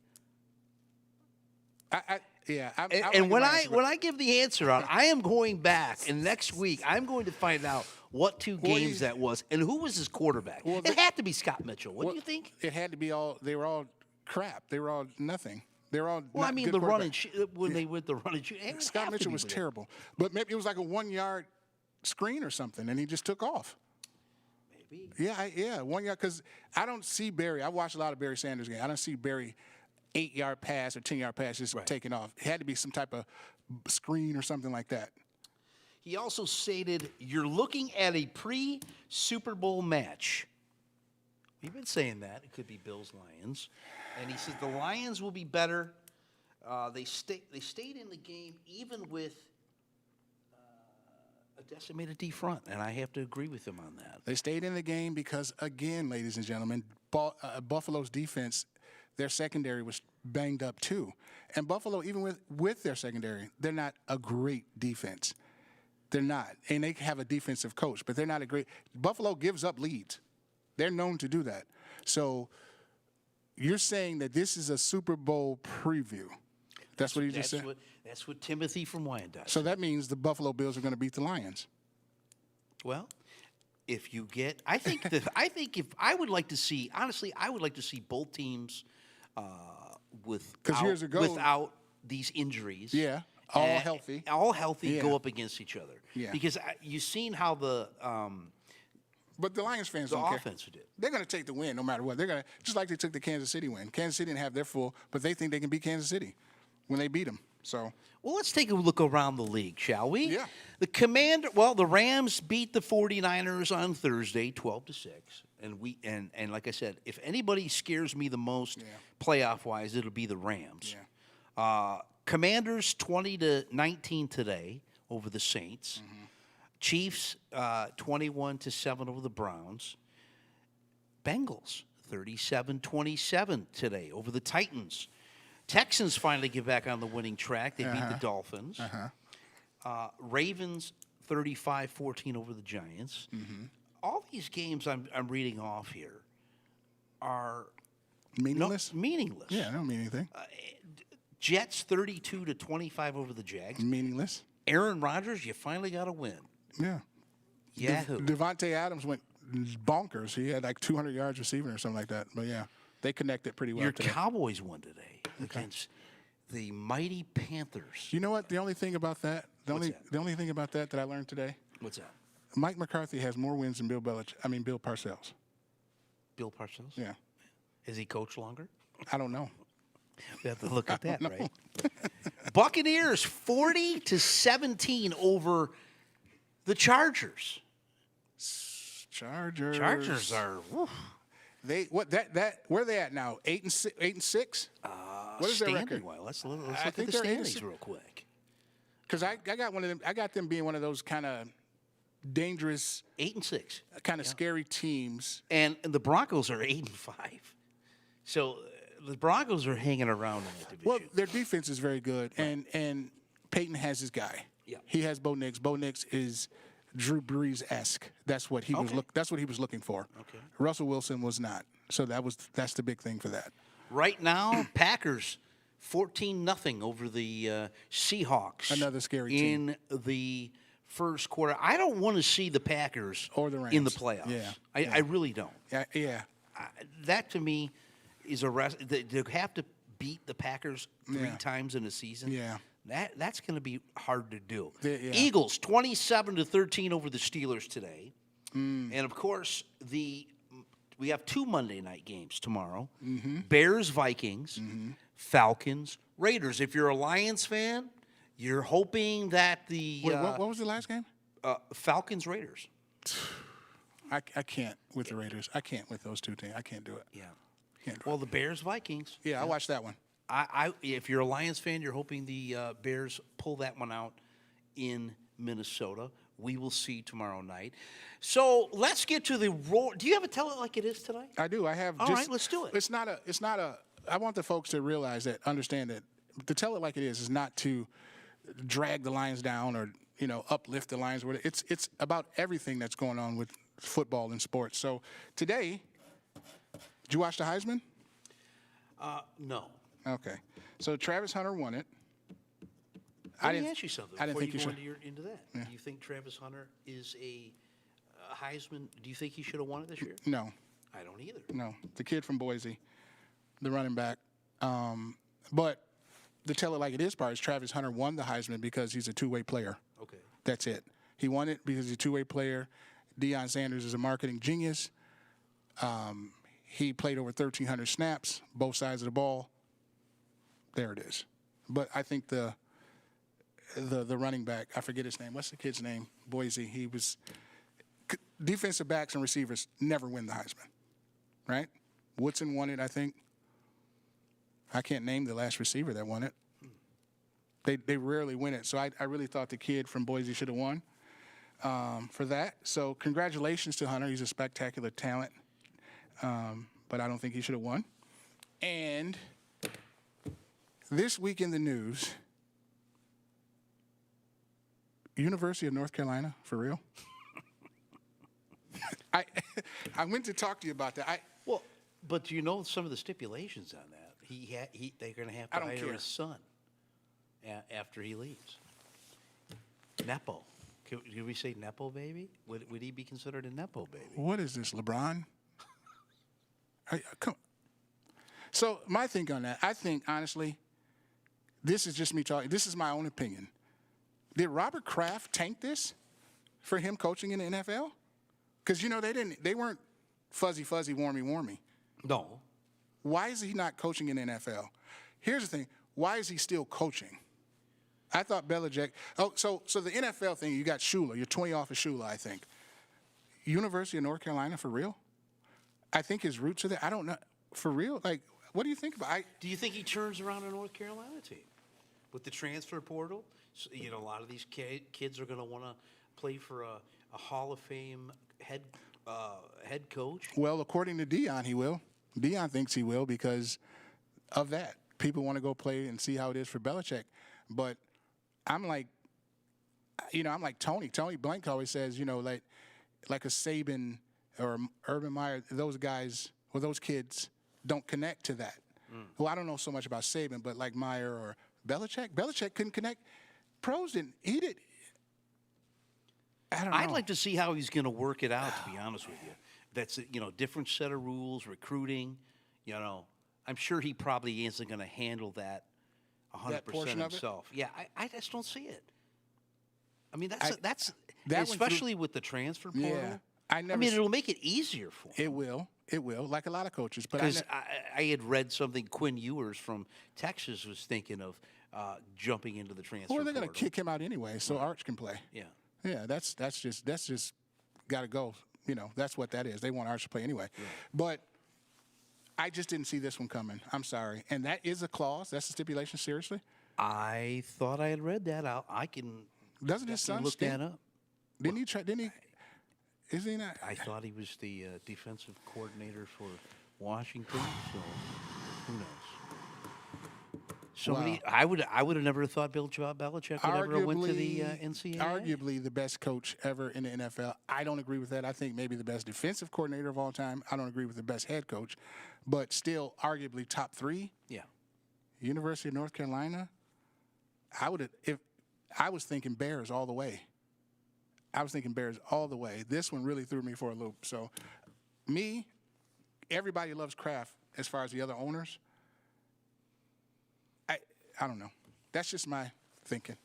Yeah. And when I give the answer out, I am going back, and next week I'm going to find out what two games that was and who was his quarterback. Well, it had to be Scott Mitchell. What do you think? It had to be all. They were all crap. They were all nothing. They were all. Well, not I mean, good the run quarterbacks. and when they went the run and shoot. Scott Mitchell was terrible, but maybe it was like a 1 yard screen or something, and he just took off. Maybe. Yeah, 1 yard. Because I don't see Barry. I watched a lot of Barry Sanders games. I don't see Barry 8 yard pass or 10 yard pass just taking off. It had to be some type of screen or something like that. He also stated, "You're looking at a pre-Super Bowl match." We've been saying that. It could be Bills-Lions. And he said the Lions will be better. They stayed in the game even with a decimated D front, and I have to agree with him on that. They stayed in the game because, again, ladies and gentlemen, Buffalo's defense, their secondary was banged up too. And Buffalo, even with their secondary, they're not a great defense. They're not. And they have a defensive coach, but they're not a great – Buffalo gives up leads. They're known to do that. So you're saying that this is a Super Bowl preview. That's what he just said? That's what Timothy from Wyandotte. So that means the Buffalo Bills are going to beat the Lions. Well, if you get – I think if I would like to see – honestly, I would like to see both teams without these injuries. Yeah. All healthy. Go up against each other. Yeah. Because you've seen how the but the Lions fans don't care. Offense did. They're going to take the win no matter what. They're going to just like they took the Kansas City win. Kansas City didn't have their full, but they think they can beat Kansas City when they beat them. So. Well, let's take a look around the league, shall we? Yeah. The Rams beat the 49ers on Thursday, 12-6. And like I said, if anybody scares me the most playoff-wise, it'll be the Rams. Yeah. Commanders 20-19 today over the Saints. Mm-hmm. Chiefs 21-7 over the Browns. Bengals 37-27 today over the Titans. Texans finally get back on the winning track. They beat the Dolphins. Ravens 35-14 over the Giants. Mm-hmm. All these games I'm reading off here are meaningless. Meaningless. Yeah, I don't mean anything. Jets 32-25 over the Jags. Meaningless. Aaron Rodgers, you finally got a win. Yeah. Yahoo. Devontae Adams went bonkers. He had like 200 yards receiving or something like that. But yeah, they connected pretty well. Your today. Cowboys won today against the mighty Panthers. You know what? The only thing about that, the only thing about that I learned today. What's that? Mike McCarthy has more wins than Bill Parcells. Bill Parcells? Yeah. Is he coach longer? I don't know. We have to look at that, right? Buccaneers 40-17 over the Chargers. Chargers are. Woof. Where are they at now? 8-6. What is their record? Well, let's look at the standings real quick. Because I got one of them. I got them being one of those kind of dangerous 8-6, kind of scary teams. And the Broncos are 8-5. So the Broncos are hanging around in that division. Well, their defense is very good, and Peyton has his guy. Yeah. He has Bo Nix. Bo Nix is Drew Brees-esque. That's what he was That's what he was looking for. Okay. Russell Wilson was not. So that's the big thing for that. Right now, Packers 14-0 over the Seahawks. Another scary team in the first quarter. I don't want to see the Packers or the Rams in the playoffs. Yeah. I really don't. Yeah. That to me is a rest. They have to beat the Packers three times in a season. Yeah. That's going to be hard to do. Yeah. Eagles 27-13 over the Steelers today, and of course we have two Monday night games tomorrow: Bears Vikings, Falcons Raiders. If you're a Lions fan, you're hoping that the Wait, what was the last game? Falcons Raiders. I can't with the Raiders. I can't with those two teams. I can't do it. Yeah. Can't do Well, the Bears Vikings. I watched that one. If you're a Lions fan, you're hoping the Bears pull that one out in Minnesota. We will see tomorrow night. So let's get to the roar. Do you have a tell it like it is tonight? I do. I have. All right, let's do it. It's not a. I want the folks to realize that, understand that, to tell it like it is not to drag the Lions down or uplift the Lions. It's about everything that's going on with football and sports. So today, did you watch the Heisman? No. Okay. So Travis Hunter won it. Let me ask you something I didn't before think you you go should. into that. Yeah. Do you think Travis Hunter is a Heisman? Do you think he should have won it this year? No, I don't either. no. The kid from Boise, the running back. But the tell it like it is part is Travis Hunter won the Heisman because he's a two-way player. Okay. That's it. He won it because he's a two-way player. Deion Sanders is a marketing genius. He played over 1,300 snaps, both sides of the ball. There it is. But I think the running back, I forget his name. What's the kid's name? Boise. He was defensive backs and receivers never win the Heisman, right? Woodson won it, I think. I can't name the last receiver that won it. They rarely win it. So I really thought the kid from Boise should have won for that. So congratulations to Hunter. He's a spectacular talent. But I don't think he should have won. And this week in the news, University of North Carolina, for real? I went to talk to you about that. Well, but do you know some of the stipulations on that? They're going to have to I don't hire care. his son after he leaves. Nepo. Can we say Nepo baby? Would he be considered a Nepo baby? What is this, LeBron? Come. So my thing on that, I think honestly, this is just me talking. This is my own opinion. Did Robert Kraft tank this for him coaching in the NFL? Because they weren't fuzzy, warmy. No. Why is he not coaching in the NFL? Here's the thing. Why is he still coaching? I thought Belichick. Oh, so the NFL thing, you got Shula. You're 20 off of Shula, I think. University of North Carolina, for real? I think his roots are there. I don't know. For real? Like, what do you think about it? Do you think he turns around a North Carolina team with the transfer portal? So, a lot of these kids are going to want to play for a Hall of Fame head coach. Well, according to Deion, he will. Deion thinks he will because of that. People want to go play and see how it is for Belichick. But I'm like Tony. Tony Blank always says, like a Saban or Urban Meyer, those guys or those kids don't connect to that. Well, I don't know so much about Saban, but like Meyer or Belichick couldn't connect. Pros didn't. He did. I don't know. I'd like to see how he's going to work it out, to be honest with you. That's different set of rules, recruiting. I'm sure he probably isn't going to handle that 100% himself. Yeah, I just don't see it. I mean, that's especially with the transfer portal. Yeah, it'll make it easier for him. It will, like a lot of coaches. But because I had read something Quinn Ewers from Texas was thinking of jumping into the transfer portal. Well, they're going to kick him out anyway, so Arch can play. Yeah. Yeah, that's just got to go. That's what that is. They want Arch to play anyway. Yeah. But I just didn't see this one coming. I'm sorry. And that is a clause. That's a stipulation. Seriously. I thought I had read that out. I can. Doesn't his son look that up? Didn't he try? Didn't he? Is he not? I thought he was the defensive coordinator for Washington. So who knows? I would have never thought Bill Belichick would ever went to the NCAA. Arguably the best coach ever in the NFL. I don't agree with that. I think maybe the best defensive coordinator of all time. I don't agree with the best head coach, but still arguably top 3. Yeah. University of North Carolina. I was thinking Bears all the way. This one really threw me for a loop. So, everybody loves Kraft as far as the other owners. I don't know. That's just my thinking.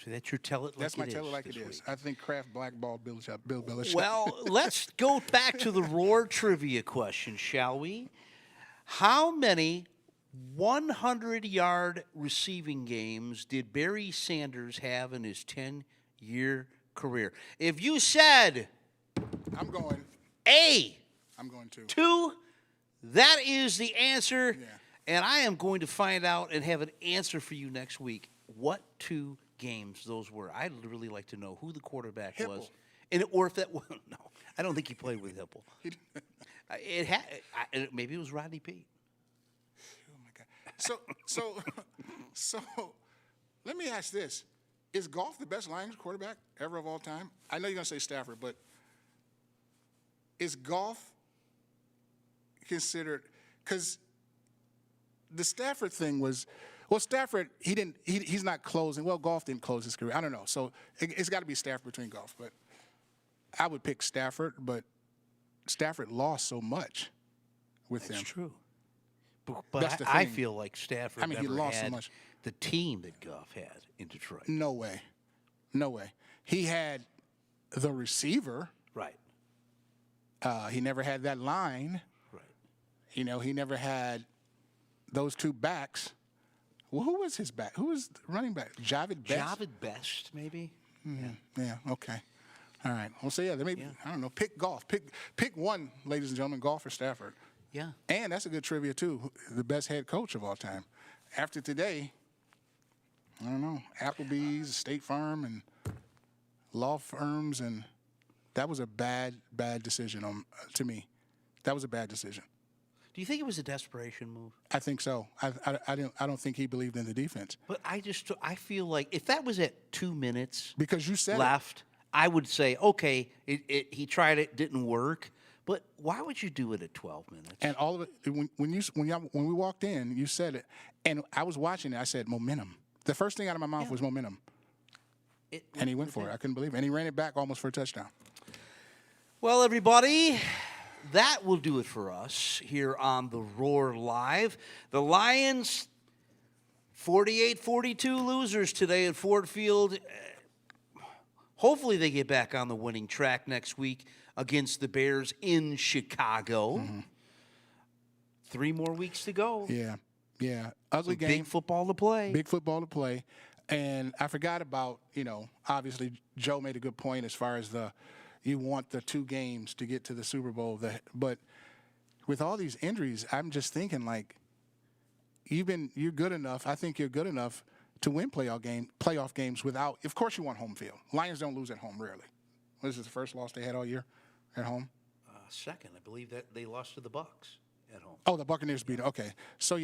So that's your tell it like That's my it tell is it like this it is. week. I think Kraft blackballed Bill Belichick. Well, let's go back to the Roar trivia question, shall we? How many 100-yard receiving games did Barry Sanders have in his 10-year career? If you said I'm going. A, I'm going to. 2, that is the answer. Yeah. And I am going to find out and have an answer for you next week what 2 games those were. I'd really like to know who the quarterback was. Or if that was, no, I don't think he played with Hipple. Maybe it was Rodney Peete. Oh my God. So let me ask this: is Goff the best Lions quarterback ever of all time? I know you're gonna say Stafford, but is Goff considered? Because the Stafford thing was Well, Stafford, he's not closing. Well, Goff didn't close his career. I don't know. So it's got to be Stafford between Goff. But I would pick Stafford, but Stafford lost so much with them. That's true. But That's the I thing. feel like Stafford He never lost so had much. the team that Goff had in Detroit. No way. No way. He had the receiver. Right. He never had that line. Right. You know, he never had those two backs. Well, who was his back? Who was the running back? Javid Best? Javid Best, maybe? Yeah, okay. All right. Well, so, maybe, I don't know, pick Goff. Pick one, ladies and gentlemen, Goff or Stafford. Yeah. And that's a good trivia, too. The best head coach of all time. After today, I don't know, Applebee's, State Farm, and law firms, and that was a bad decision to me. That was a bad decision. Do you think it was a desperation move? I think so. I don't think he believed in the defense. But I feel like if that was at 2 minutes Because you said left, I would say, okay, he tried it, didn't work. But why would you do it at 12 minutes? And all of it, when we walked in, you said it, and I was watching it. I said momentum. The first thing out of my mouth was momentum, and he went for it. I couldn't believe it, and he ran it back almost for a touchdown. Well, everybody, that will do it for us here on the Roar Live. The Lions, 48-42 losers today at Ford Field. Hopefully they get back on the winning track next week against the Bears in Chicago. Mm-hmm. 3 more weeks to go. Yeah. Ugly game. Big football to play. Big football to play. And I forgot about, obviously Joe made a good point as far as you want the 2 games to get to the Super Bowl. But with all these injuries, I'm just thinking you're good enough. I think you're good enough to win playoff games without. Of course, you want home field. Lions don't lose at home rarely. What is this, the first loss they had all year at home? Second, I believe that they lost to the Bucs at home. Oh, the Buccaneers beat. Okay, so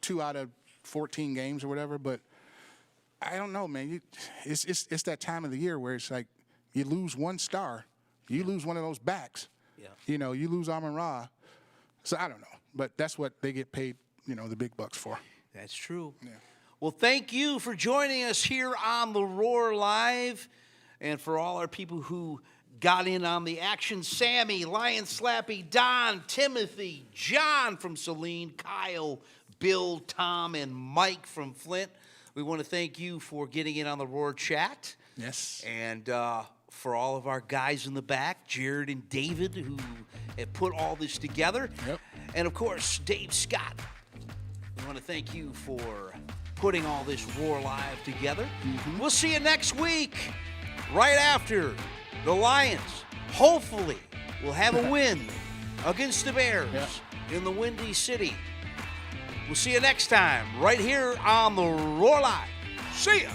2 out of 14 games or whatever. But I don't know, man. It's that time of the year where it's like you lose one star, you lose one of those backs. Yeah. You lose Amon-Ra. So I don't know, but that's what they get paid. The big bucks for. That's true. Yeah. Well, thank you for joining us here on the Roar Live. And for all our people who got in on the action, Sammy, Lion Slappy, Don, Timothy, John from Saline, Kyle, Bill, Tom, and Mike from Flint, we want to thank you for getting in on the Roar chat. Yes. And for all of our guys in the back, Jared and David, who have put all this together. Yep. And, of course, Dave Scott. We want to thank you for putting all this Roar Live together. Mm-hmm. We'll see you next week, right after the Lions, hopefully, will have a win against the Bears in the Windy City. We'll see you next time, right here on the Roar Live. See ya.